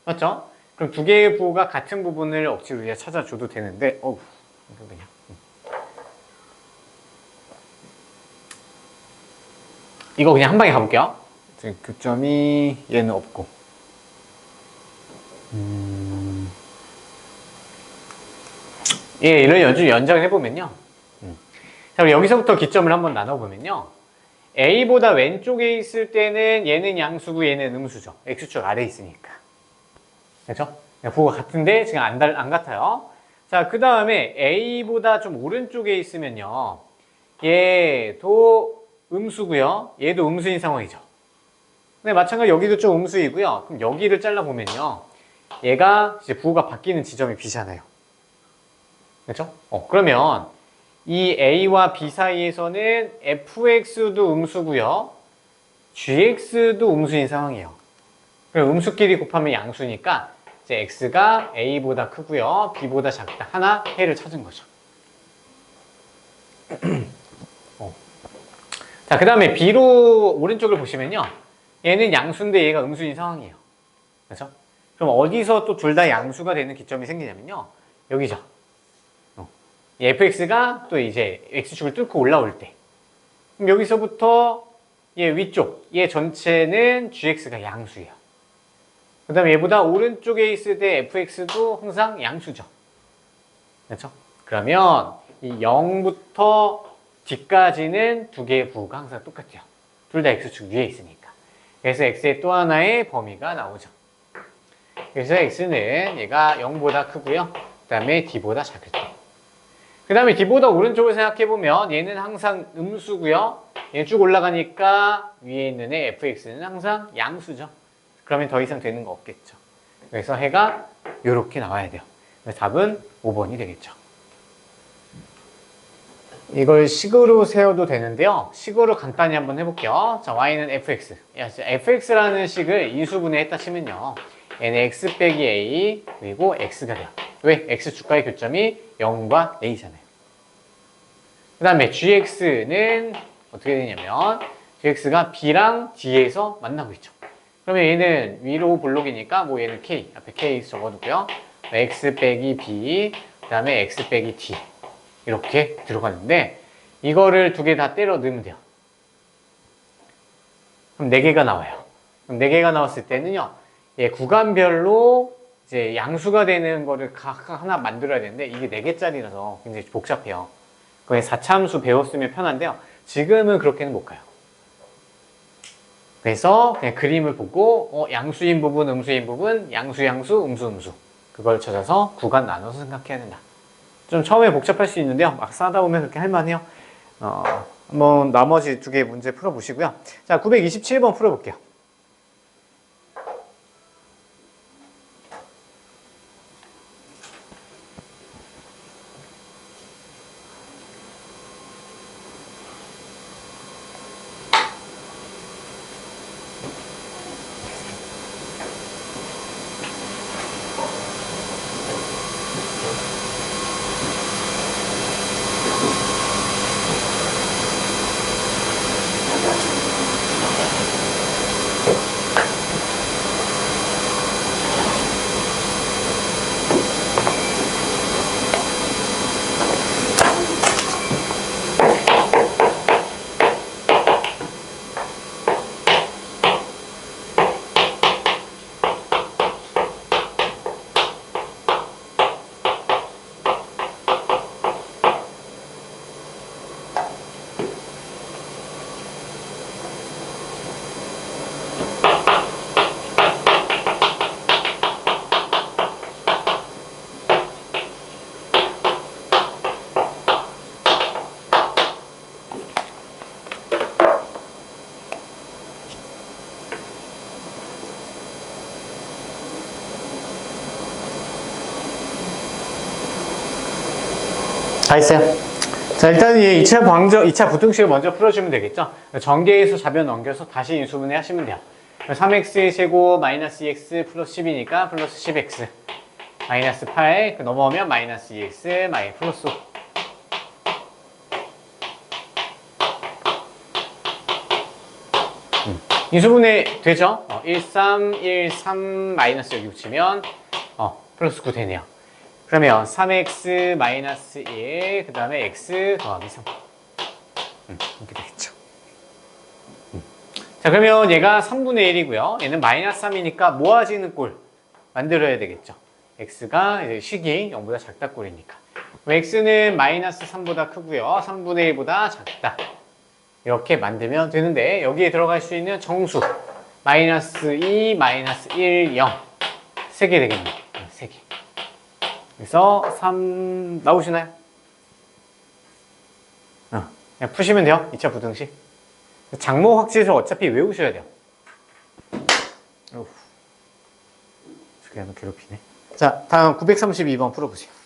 맞죠? 그럼 두 개의 부호가 같은 부분을 억지로 우리가 찾아줘도 되는데, 이거 그냥. 이거 그냥 한 방에 가볼게요. 교점이 얘는 없고. 얘를 연장을 해보면요. 자, 우리 여기서부터 기점을 한번 나눠보면요. a보다 왼쪽에 있을 때는 얘는 양수고 얘는 음수죠. x축 아래에 있으니까. 그렇죠? 부호가 같은데 지금 안 같아요. 자, 그 다음에 a보다 좀 오른쪽에 있으면요. 얘도 음수고요. 얘도 음수인 상황이죠. 근데 마찬가지로 여기도 좀 음수이고요. 그럼 여기를 잘라보면요. 얘가 이제 부호가 바뀌는 지점이 B잖아요. 그렇죠? 그러면 이 A와 B 사이에서는 fx도 음수고요. gx도 음수인 상황이에요. 그럼 음수끼리 곱하면 양수니까 이제 x가 a보다 크고요. b보다 작다. 하나 해를 찾은 거죠. 자, 그 다음에 b로 오른쪽을 보시면요. 얘는 양수인데 얘가 음수인 상황이에요. 그렇죠? 그럼 어디서 또 둘 다 양수가 되는 기점이 생기냐면요. 여기죠. 이 fx가 또 이제 x축을 뚫고 올라올 때. 그럼 여기서부터 얘 위쪽, 얘 전체는 gx가 양수예요. 그 다음에 얘보다 오른쪽에 있을 때 fx도 항상 양수죠. 그렇죠? 그러면 이 0부터 뒤까지는 두 개의 부호가 항상 똑같아요. 둘 다 x축 위에 있으니까. 그래서 x의 또 하나의 범위가 나오죠. 그래서 x는 얘가 0보다 크고요. 그 다음에 d보다 작을 때. 그 다음에 d보다 오른쪽을 생각해보면 얘는 항상 음수고요. 얘는 쭉 올라가니까 위에 있는 애 fx는 항상 양수죠. 그러면 더 이상 되는 거 없겠죠. 그래서 해가 이렇게 나와야 돼요. 그래서 답은 5번이 되겠죠. 이걸 식으로 세워도 되는데요. 식으로 간단히 한번 해볼게요. 자, y는 fx. fx라는 식을 인수분해 했다 치면요. 얘는 x 빼기 a 그리고 x가 돼요. 왜? x축과의 교점이 0과 a잖아요. 그 다음에 gx는 어떻게 되냐면 gx가 b랑 d에서 만나고 있죠. 그러면 얘는 위로 볼록이니까 뭐 얘는 k, 앞에 k 적어두고요. x 빼기 b, 그 다음에 x 빼기 d 이렇게 들어가는데 이거를 두 개 다 때려 넣으면 돼요. 그럼 4개가 나와요. 그럼 4개가 나왔을 때는요. 얘 구간별로 이제 양수가 되는 거를 각각 하나 만들어야 되는데 이게 4개짜리라서 굉장히 복잡해요. 그게 4차함수 배웠으면 편한데요. 지금은 그렇게는 못 가요. 그래서 그냥 그림을 보고 양수인 부분, 음수인 부분, 양수, 양수, 음수, 음수 그걸 찾아서 구간 나눠서 생각해야 된다. 좀 처음에 복잡할 수 있는데요. 막 싸다 보면 그렇게 할만해요. 한번 나머지 2개의 문제 풀어보시고요. 자, 927번 풀어볼게요. 다 했어요. 자, 일단 2차 부등식을 먼저 풀어주면 되겠죠. 전개에서 잡여 넘겨서 다시 인수분해 하시면 돼요. 3x의 제곱 마이너스 2x 플러스 10이니까 플러스 10x 마이너스 8 넘어오면 마이너스 2x 플러스 5. 인수분해 되죠? 1, 3, 1, 3 마이너스 여기 붙이면 플러스 9 되네요. 그러면 3x 마이너스 1, 그 다음에 x 더하기 3. 이렇게 되겠죠. 자, 그러면 얘가 3분의 1이고요. 얘는 마이너스 3이니까 모아지는 꼴 만들어야 되겠죠. x가 이제 식이 0보다 작다 꼴이니까. x는 마이너스 3보다 크고요. 3분의 1보다 작다. 이렇게 만들면 되는데 여기에 들어갈 수 있는 정수 마이너스 2, 마이너스 1, 0 3개 되겠네요. 3개. 그래서 3 나오시나요? 그냥 푸시면 돼요. 2차 부등식. 장모 확실해서 어차피 외우셔야 돼요. 저게 하면 괴롭히네. 자, 다음 932번 풀어보세요.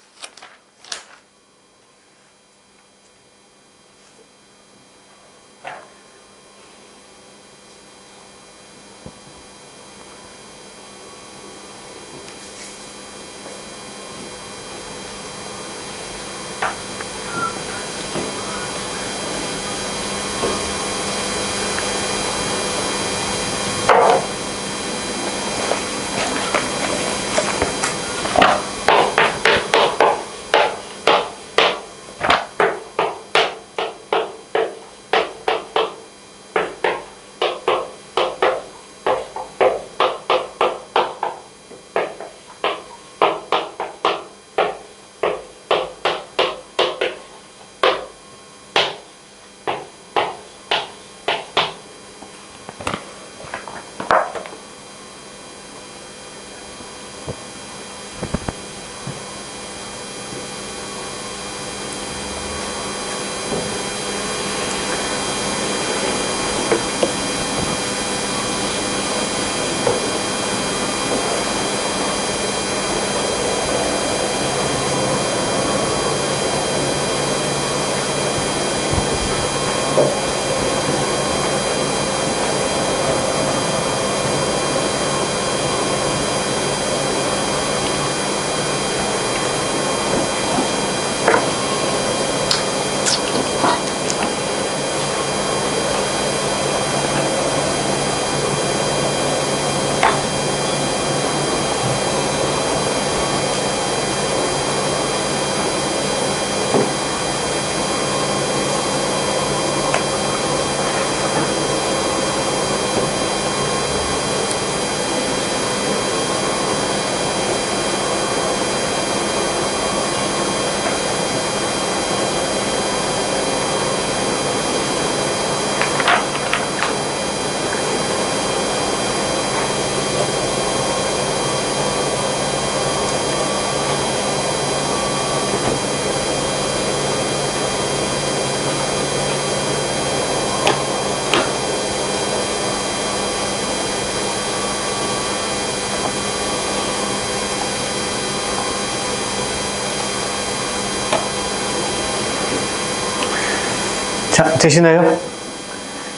자, 되시나요?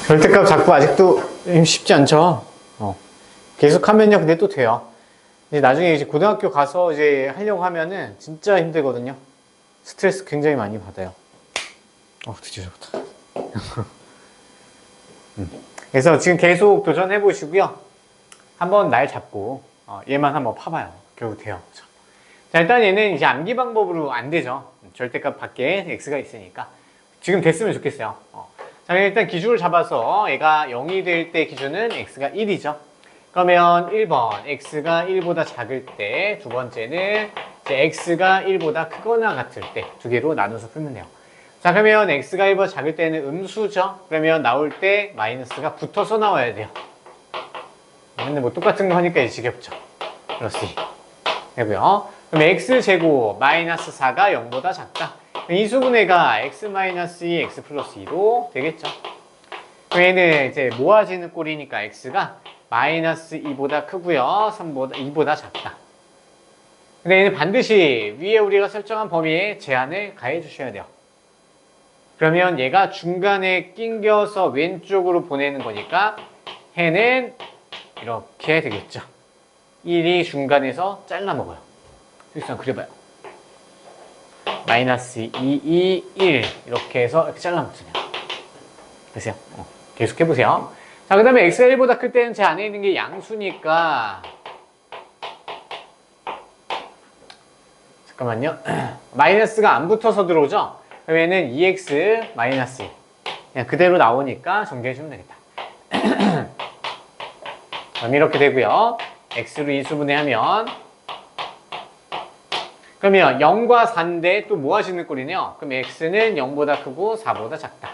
절대값 잡고 아직도 쉽지 않죠? 계속 하면요, 근데 또 돼요. 이제 나중에 이제 고등학교 가서 이제 하려고 하면은 진짜 힘들거든요. 스트레스 굉장히 많이 받아요. 드디어 좋다. 그래서 지금 계속 도전해 보시고요. 한번 날 잡고 얘만 한번 파봐요. 결국 돼요. 자, 일단 얘는 이제 암기 방법으로 안 되죠. 절대값 밖에 x가 있으니까. 지금 됐으면 좋겠어요. 자, 일단 기준을 잡아서 얘가 0이 될 때 기준은 x가 1이죠. 그러면 1번 x가 1보다 작을 때, 두 번째는 이제 x가 1보다 크거나 같을 때 두 개로 나눠서 풀면 돼요. 자, 그러면 x가 1보다 작을 때는 음수죠. 그러면 나올 때 마이너스가 붙어서 나와야 돼요. 근데 뭐 똑같은 거 하니까 이제 지겹죠. 플러스 2 되고요. 그럼 x제곱 마이너스 4가 0보다 작다. 이 수분해가 x 마이너스 2, x 플러스 2로 되겠죠. 그럼 얘는 이제 모아지는 꼴이니까 x가 마이너스 2보다 크고요. 2보다 작다. 근데 얘는 반드시 위에 우리가 설정한 범위에 제한을 가해 주셔야 돼요. 그러면 얘가 중간에 낑겨서 왼쪽으로 보내는 거니까 해는 이렇게 되겠죠. 1이 중간에서 잘라 먹어요. 일단 그려봐요. 마이너스 2, 2, 1 이렇게 해서 이렇게 잘라 먹잖아요. 보세요. 계속 해보세요. 자, 그 다음에 x가 1보다 클 때는 제 안에 있는 게 양수니까 잠깐만요. 마이너스가 안 붙어서 들어오죠? 그러면은 2x 마이너스 1 그냥 그대로 나오니까 정리해주면 되겠다. 그럼 이렇게 되고요. x로 인수분해하면 그러면 0과 4인데 또 뭐 하시는 꼴이네요? 그럼 x는 0보다 크고 4보다 작다.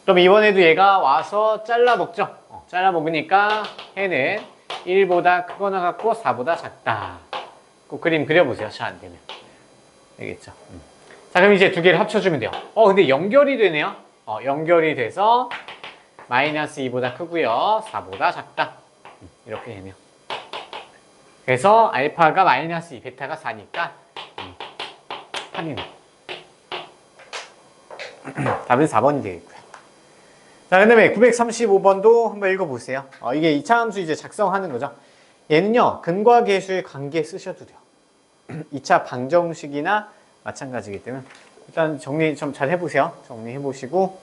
그럼 이번에도 얘가 와서 잘라 먹죠. 잘라 먹으니까 해는 1보다 크거나 같고 4보다 작다. 그 그림 그려보세요. 잘 안 되면. 되겠죠. 자, 그럼 이제 두 개를 합쳐주면 돼요. 근데 연결이 되네요. 연결이 돼서 마이너스 2보다 크고요. 4보다 작다. 이렇게 되네요. 그래서 알파가 마이너스 2, 베타가 4니까 합이네. 답은 4번이 되겠고요. 자, 그 다음에 935번도 한번 읽어보세요. 이게 이차함수 이제 작성하는 거죠. 얘는요, 근과 계수의 관계 쓰셔도 돼요. 2차 방정식이나 마찬가지이기 때문에 일단 정리 좀 잘 해보세요. 정리해보시고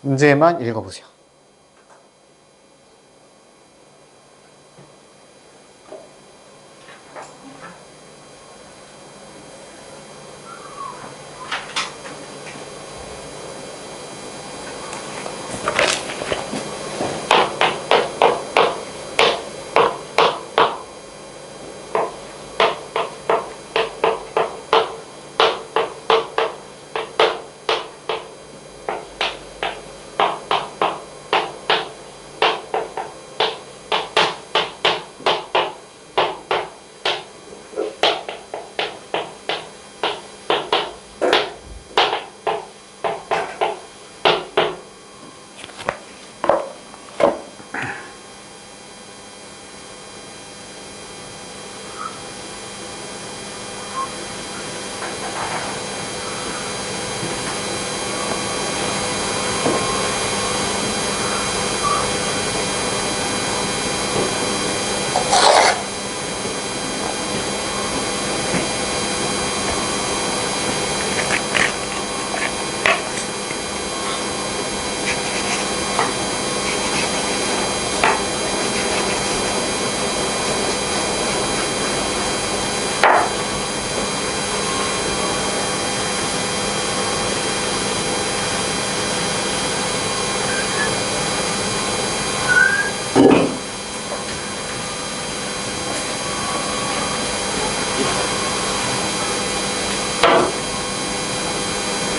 문제만 읽어보세요.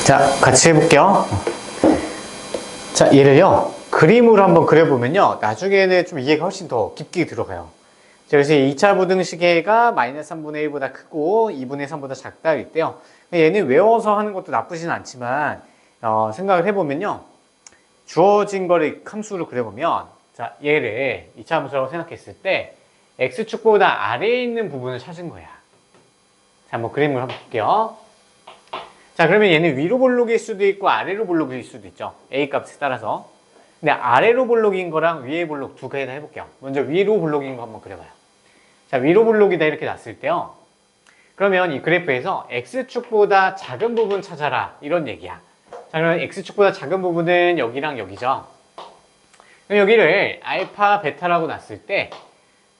자, 같이 해볼게요. 자, 얘를요, 그림으로 한번 그려보면요, 나중에는 좀 이해가 훨씬 더 깊게 들어가요. 자, 그래서 2차 부등식의가 마이너스 3분의 1보다 크고 2분의 3보다 작다 이때요. 얘는 외워서 하는 것도 나쁘진 않지만, 생각을 해보면요, 주어진 거를 함수로 그려보면, 자, 얘를 2차 함수라고 생각했을 때, x축보다 아래에 있는 부분을 찾은 거야. 자, 한번 그림을 한번 볼게요. 자, 그러면 얘는 위로 볼록일 수도 있고 아래로 볼록일 수도 있죠. A 값에 따라서. 근데 아래로 볼록인 거랑 위에 볼록 두 개 다 해볼게요. 먼저 위로 볼록인 거 한번 그려봐요. 자, 위로 볼록이다 이렇게 놨을 때요. 그러면 이 그래프에서 X축보다 작은 부분 찾아라. 이런 얘기야. 자, 그러면 X축보다 작은 부분은 여기랑 여기죠. 그럼 여기를 알파, 베타라고 놨을 때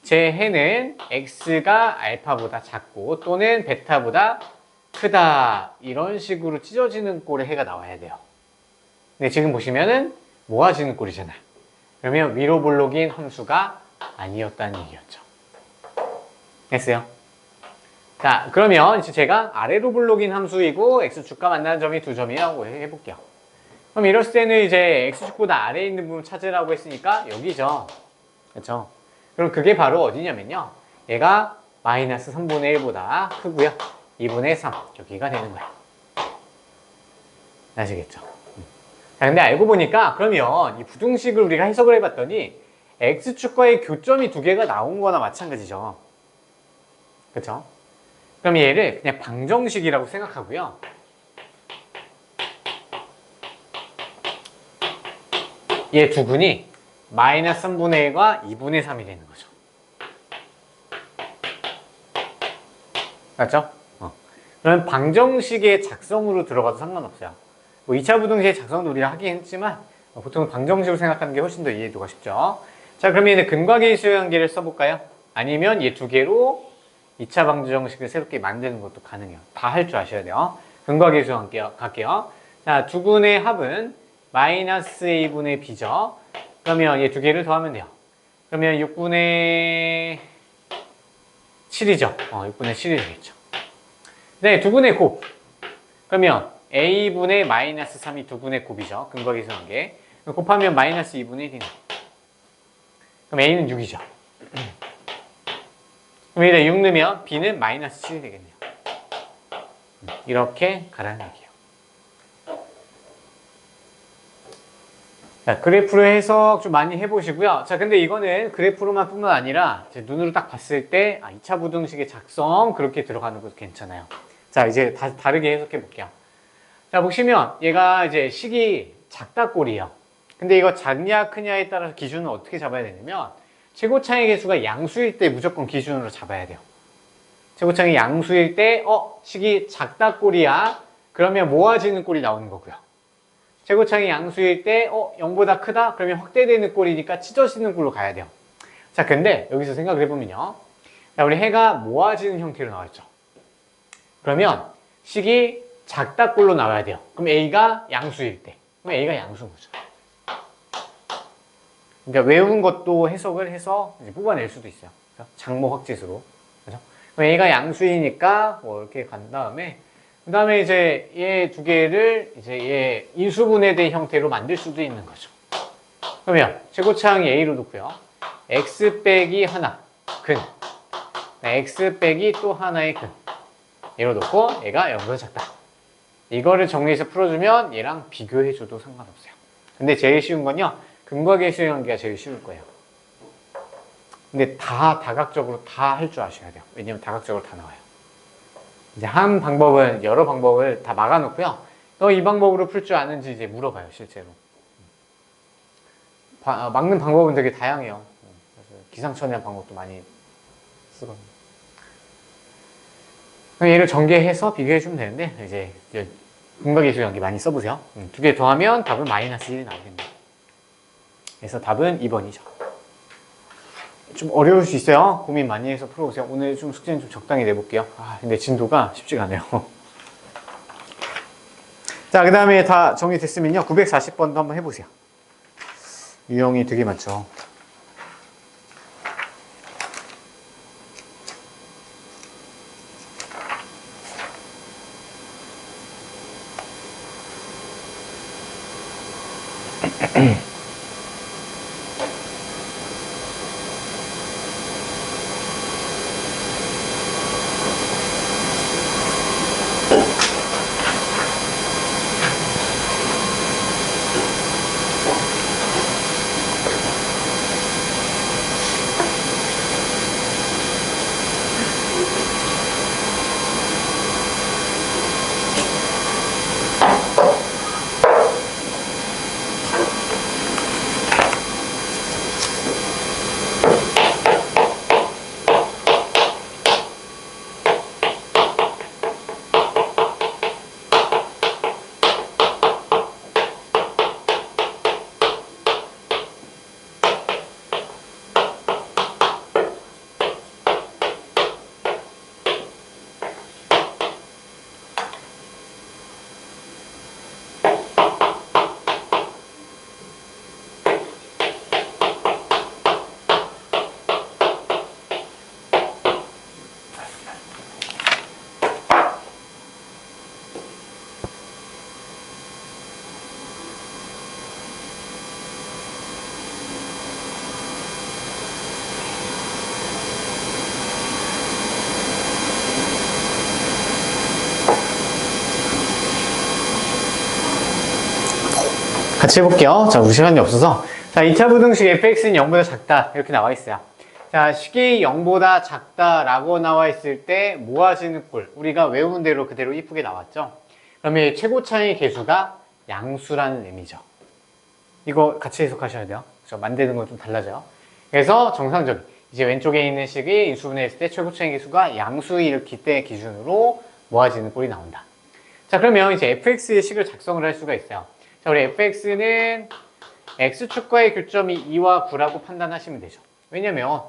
제 해는 X가 알파보다 작고 또는 베타보다 크다 이런 식으로 찢어지는 꼴의 해가 나와야 돼요. 근데 지금 보시면은 모아지는 꼴이잖아. 그러면 위로 볼록인 함수가 아니었다는 얘기였죠. 됐어요? 자, 그러면 이제 제가 아래로 볼록인 함수이고 x축과 만나는 점이 두 점이라고 해볼게요. 그럼 이랬을 때는 이제 x축보다 아래에 있는 부분 찾으라고 했으니까 여기죠. 그렇죠? 그럼 그게 바로 어디냐면요, 얘가 마이너스 3분의 1보다 크고요 2분의 3 여기가 되는 거야. 아시겠죠? 자, 근데 알고 보니까 그러면 이 부등식을 우리가 해석을 해봤더니 x축과의 교점이 두 개가 나온 거나 마찬가지죠. 그쵸? 그럼 얘를 그냥 방정식이라고 생각하고요. 얘 두 근이 마이너스 3분의 1과 2분의 3이 되는 거죠. 맞죠? 그럼 방정식의 작성으로 들어가도 상관없어요. 뭐 2차 부등식의 작성도 우리가 하긴 했지만 보통 방정식으로 생각하는 게 훨씬 더 이해도가 쉽죠. 자, 그럼 얘는 근과 계수의 관계를 써볼까요? 아니면 얘 두 개로 2차 방정식을 새롭게 만드는 것도 가능해요. 다 할 줄 아셔야 돼요. 근과 계수 갈게요. 자, 두 분의 합은 마이너스 a분의 b죠. 그러면 얘 두 개를 더하면 돼요. 그러면 6분의 7이죠. 6분의 7이 되겠죠. 네, 두 분의 곱. 그러면 a분의 마이너스 3이 두 분의 곱이죠. 근거계수 관계. 곱하면 마이너스 2분의 1이네. 그럼 a는 6이죠. 그럼 여기다 6 넣으면 b는 마이너스 7이 되겠네요. 이렇게 가라는 얘기예요. 자, 그래프로 해석 좀 많이 해보시고요. 자, 근데 이거는 그래프로만 뿐만 아니라 제 눈으로 딱 봤을 때 2차 부등식의 작성 그렇게 들어가는 것도 괜찮아요. 자, 이제 다르게 해석해 볼게요. 자, 보시면 얘가 이제 식이 작다 꼴이에요. 근데 이거 작냐 크냐에 따라서 기준은 어떻게 잡아야 되냐면 최고차의 개수가 양수일 때 무조건 기준으로 잡아야 돼요. 최고차의 양수일 때 식이 작다 꼴이야. 그러면 모아지는 꼴이 나오는 거고요. 최고차이 양수일 때 0보다 크다? 그러면 확대되는 꼴이니까 찢어지는 꼴로 가야 돼요. 자, 근데 여기서 생각을 해보면요. 자, 우리 해가 모아지는 형태로 나왔죠. 그러면 식이 작다 꼴로 나와야 돼요. 그럼 A가 양수일 때. 그럼 A가 양수인 거죠. 그러니까 외운 것도 해석을 해서 이제 뽑아낼 수도 있어요. 그렇죠? 장모 확지수로. 그렇죠? 그럼 A가 양수이니까 뭐 이렇게 간 다음에 그 다음에 이제 얘 두 개를 이제 얘 인수분해된 형태로 만들 수도 있는 거죠. 그러면 최고차항이 A로 놓고요. X 빼기 하나, 근. X 빼기 또 하나의 근. 얘로 놓고 얘가 0보다 작다. 이거를 정리해서 풀어주면 얘랑 비교해줘도 상관없어요. 근데 제일 쉬운 건요. 근과 계수의 관계가 제일 쉬울 거예요. 근데 다 다각적으로 다 할 줄 아셔야 돼요. 왜냐면 다각적으로 다 나와요. 이제 한 방법은 여러 방법을 다 막아놓고요. 너 이 방법으로 풀 줄 아는지 이제 물어봐요, 실제로. 막는 방법은 되게 다양해요. 그래서 기상천외한 방법도 많이 쓰거든요. 얘를 전개해서 비교해주면 되는데, 이제 근과계수 관계 많이 써보세요. 두 개 더하면 답은 마이너스 1이 나오겠네요. 그래서 답은 2번이죠. 좀 어려울 수 있어요. 고민 많이 해서 풀어보세요. 오늘 좀 숙제는 좀 적당히 내볼게요. 근데 진도가 쉽지가 않아요. 자, 그 다음에 다 정리됐으면요. 940번도 한번 해보세요. 유형이 되게 많죠. 같이 해볼게요. 자, 우리 시간이 없어서. 자, 2차 부등식 fx는 0보다 작다. 이렇게 나와 있어요. 자, 식이 0보다 작다라고 나와 있을 때 모아지는 꼴. 우리가 외운 대로 그대로 이쁘게 나왔죠. 그러면 최고차의 개수가 양수라는 의미죠. 이거 같이 해석하셔야 돼요. 그렇죠? 만드는 건 좀 달라져요. 그래서 정상적인, 이제 왼쪽에 있는 식이 인수분해했을 때 최고차의 개수가 양수일 때 기준으로 모아지는 꼴이 나온다. 자, 그러면 이제 fx의 식을 작성을 할 수가 있어요. 자, 우리 fx는 x축과의 교점이 2와 9라고 판단하시면 되죠. 왜냐면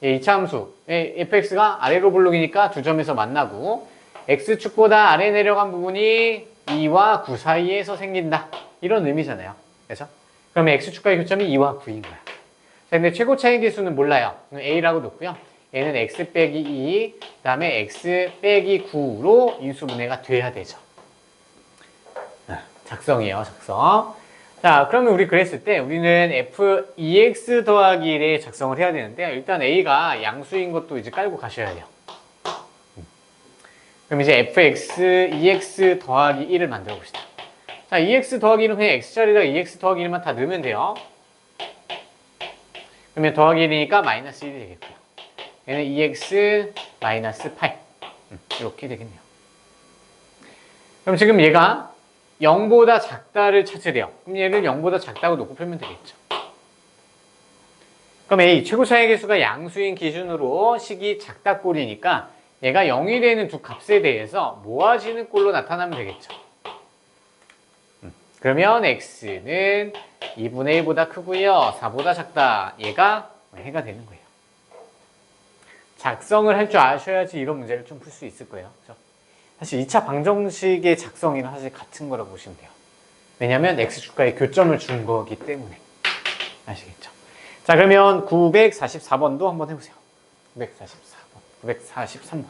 이 이차함수 fx가 아래로 볼록이니까 두 점에서 만나고 x축보다 아래 내려간 부분이 2와 9 사이에서 생긴다. 이런 의미잖아요. 그렇죠? 그러면 x축과의 교점이 2와 9인 거야. 자, 근데 최고차의 개수는 몰라요. a라고 놓고요. 얘는 x 빼기 2, 그 다음에 x 빼기 9로 인수분해가 돼야 되죠. 작성이에요, 작성. 자, 그러면 우리 그랬을 때 우리는 f2x 더하기 1에 작성을 해야 되는데요. 일단 a가 양수인 것도 이제 깔고 가셔야 돼요. 그럼 이제 fx 2x 더하기 1을 만들어 봅시다. 자, 2x 더하기 1은 그냥 x자리에다가 2x 더하기 1만 다 넣으면 돼요. 그러면 더하기 1이니까 마이너스 1이 되겠고요. 얘는 2x 마이너스 8 이렇게 되겠네요. 그럼 지금 얘가 0보다 작다를 찾으래요. 그럼 얘를 0보다 작다고 놓고 풀면 되겠죠. 그럼 A, 최고 차이 계수가 양수인 기준으로 식이 작다 꼴이니까 얘가 0이 되는 두 값에 대해서 모아지는 꼴로 나타나면 되겠죠. 그러면 x는 2분의 1보다 크고요. 4보다 작다. 얘가 해가 되는 거예요. 작성을 할 줄 아셔야지 이런 문제를 좀 풀 수 있을 거예요. 그렇죠? 사실 2차 방정식의 작성이랑 사실 같은 거라고 보시면 돼요. 왜냐하면 x축과의 교점을 준 거기 때문에. 아시겠죠? 자, 그러면 944번도 한번 해보세요. 944번, 943번.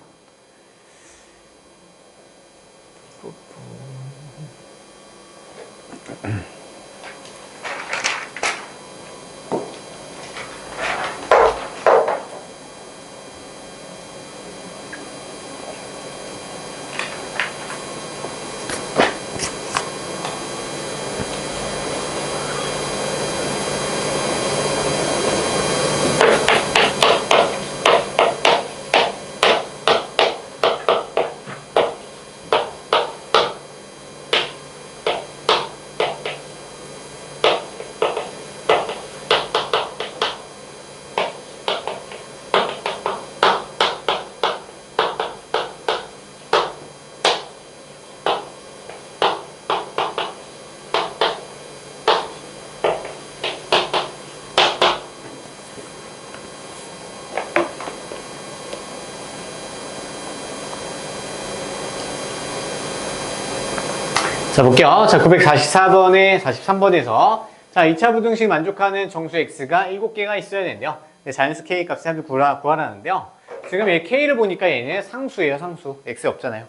자, 볼게요. 자, 944번에 43번에서 자, 2차 부등식 만족하는 정수 x가 7개가 있어야 되는데요. 자연수 k 값을 한번 구하라는데요. 지금 얘 k를 보니까 얘는 상수예요, 상수. x 없잖아요.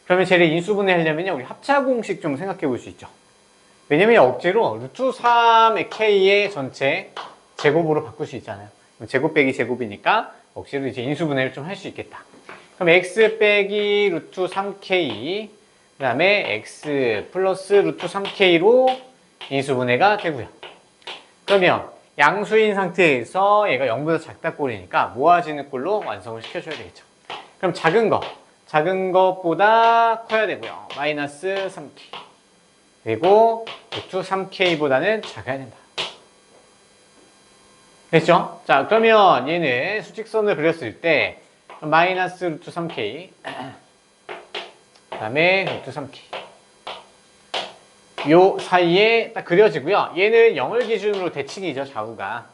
그러면 쟤를 인수분해 하려면요, 우리 합차 공식 좀 생각해 볼 수 있죠. 왜냐면 억지로 루트 3의 k의 전체 제곱으로 바꿀 수 있잖아요. 제곱 빼기 제곱이니까 억지로 이제 인수분해를 좀 할 수 있겠다. 그럼 x 빼기 루트 3k 그 다음에 x 플러스 루트 3k로 인수분해가 되고요. 그러면 양수인 상태에서 얘가 0보다 작다 꼴이니까 모아지는 꼴로 완성을 시켜줘야 되겠죠. 그럼 작은 것보다 커야 되고요. 마이너스 3k. 그리고 루트 3k보다는 작아야 된다. 됐죠? 자, 그러면 얘는 수직선을 그렸을 때 마이너스 루트 3k 그 다음에 루트 3k 요 사이에 딱 그려지고요. 얘는 0을 기준으로 대칭이죠, 좌우가.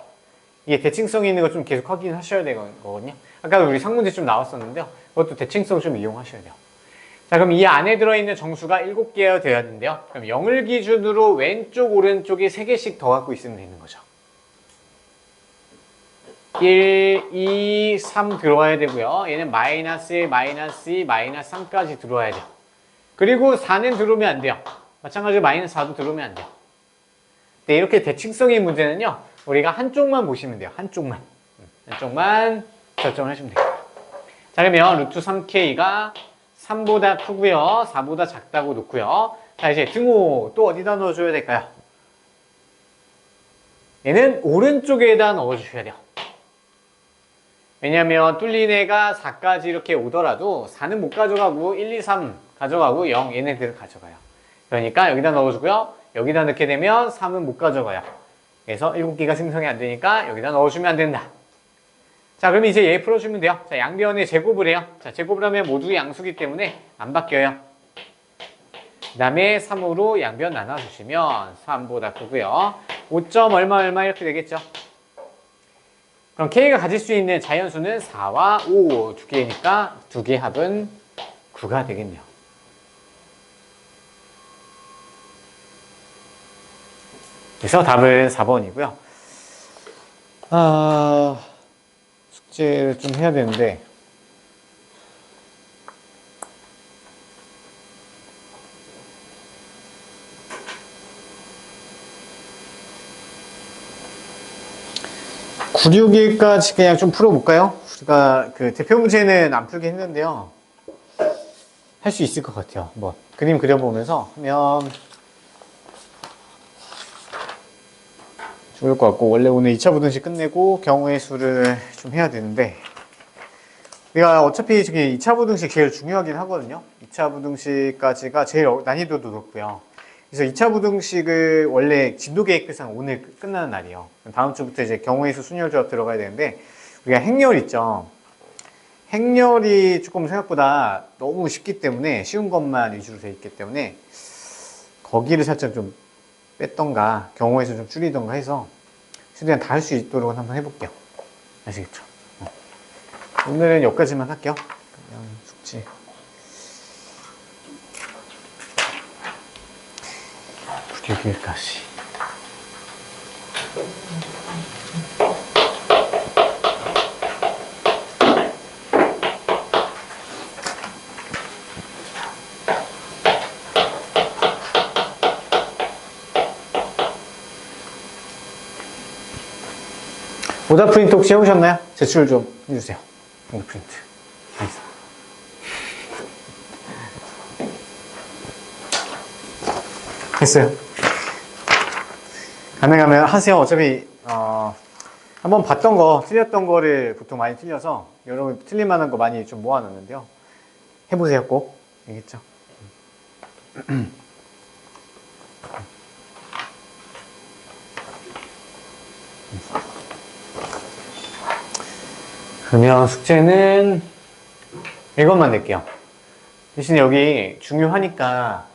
이게 대칭성이 있는 거 좀 계속 확인하셔야 되거든요. 아까 우리 상문제 좀 나왔었는데요. 그것도 대칭성 좀 이용하셔야 돼요. 자, 그럼 이 안에 들어있는 정수가 7개가 되어야 되는데요. 그럼 0을 기준으로 왼쪽, 오른쪽에 3개씩 더 갖고 있으면 되는 거죠. 1, 2, 3 들어와야 되고요. 얘는 마이너스 1, 마이너스 2, 마이너스 3까지 들어와야 돼요. 그리고 4는 들어오면 안 돼요. 마찬가지로 마이너스 4도 들어오면 안 돼요. 네, 이렇게 대칭성의 문제는요, 우리가 한쪽만 보시면 돼요. 한쪽만 결정을 하시면 돼요. 자, 그러면 루트 3k가 3보다 크고요, 4보다 작다고 놓고요. 자, 이제 등호 또 어디다 넣어줘야 될까요? 얘는 오른쪽에다 넣어주셔야 돼요. 왜냐면 뚫린 애가 4까지 이렇게 오더라도 4는 못 가져가고 1, 2, 3 가져가고 0 얘네들을 가져가요. 그러니까 여기다 넣어주고요. 여기다 넣게 되면 3은 못 가져가요. 그래서 7개가 생성이 안 되니까 여기다 넣어주면 안 된다. 자, 그럼 이제 얘 풀어주면 돼요. 자, 양변의 제곱을 해요. 자, 제곱을 하면 모두 양수기 때문에 안 바뀌어요. 그 다음에 3으로 양변 나눠주시면 3보다 크고요. 5점 얼마 이렇게 되겠죠. 그럼 K가 가질 수 있는 자연수는 4와 5 두 개니까 두 개 합은 9가 되겠네요. 그래서 답은 4번이고요. 숙제를 좀 해야 되는데 96일까지 그냥 좀 풀어볼까요? 우리가 그 대표 문제는 안 풀긴 했는데요. 할 수 있을 것 같아요. 한번 그림 그려보면서 하면 좋을 것 같고, 원래 오늘 2차 부등식 끝내고 경우의 수를 좀 해야 되는데, 우리가 어차피 저기 2차 부등식 제일 중요하긴 하거든요. 2차 부등식까지가 제일 난이도도 높고요. 그래서 2차 부등식을 원래 진도 계획표상 오늘 끝나는 날이에요. 다음 주부터 이제 경우의 수 순열 조합 들어가야 되는데, 우리가 행렬 있죠. 행렬이 조금 생각보다 너무 쉽기 때문에 쉬운 것만 위주로 돼 있기 때문에 거기를 살짝 좀 뺐던가 경우의 수 좀 줄이던가 해서 최대한 다 할 수 있도록 한번 해볼게요. 아시겠죠? 오늘은 여기까지만 할게요. 그냥 숙지. 여기까지. 오답 프린트 혹시 해보셨나요? 제출 좀 해주세요. 오답 프린트. 알겠습니다. 했어요. 가능하면 하세요. 어차피 한번 봤던 거, 틀렸던 거를 보통 많이 틀려서 여러분 틀릴 만한 거 많이 좀 모아놨는데요. 해보세요, 꼭. 알겠죠? 그러면 숙제는 이것만 낼게요. 대신에 여기 중요하니까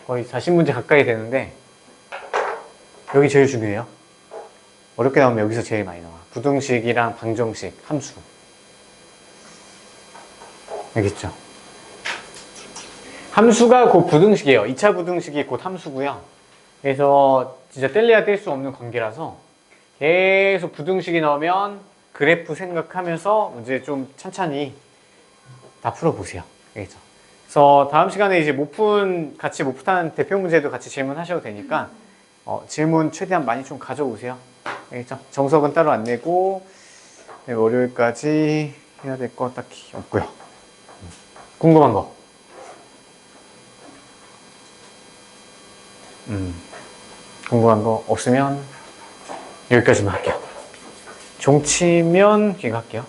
거의 40문제 가까이 되는데 여기 제일 중요해요. 어렵게 나오면 여기서 제일 많이 나와. 부등식이랑 방정식, 함수. 알겠죠? 함수가 곧 부등식이에요. 2차 부등식이 곧 함수고요. 그래서 진짜 뗄래야 뗄 수 없는 관계라서 계속 부등식이 나오면 그래프 생각하면서 문제 좀 찬찬히 다 풀어보세요. 알겠죠? 그래서 다음 시간에 이제 같이 못 푼 대표 문제도 같이 질문하셔도 되니까 질문 최대한 많이 좀 가져오세요. 알겠죠? 정석은 따로 안 내고 월요일까지 해야 될 거 딱히 없고요. 궁금한 거? 궁금한 거 없으면 여기까지만 할게요. 종치면 기각할게요.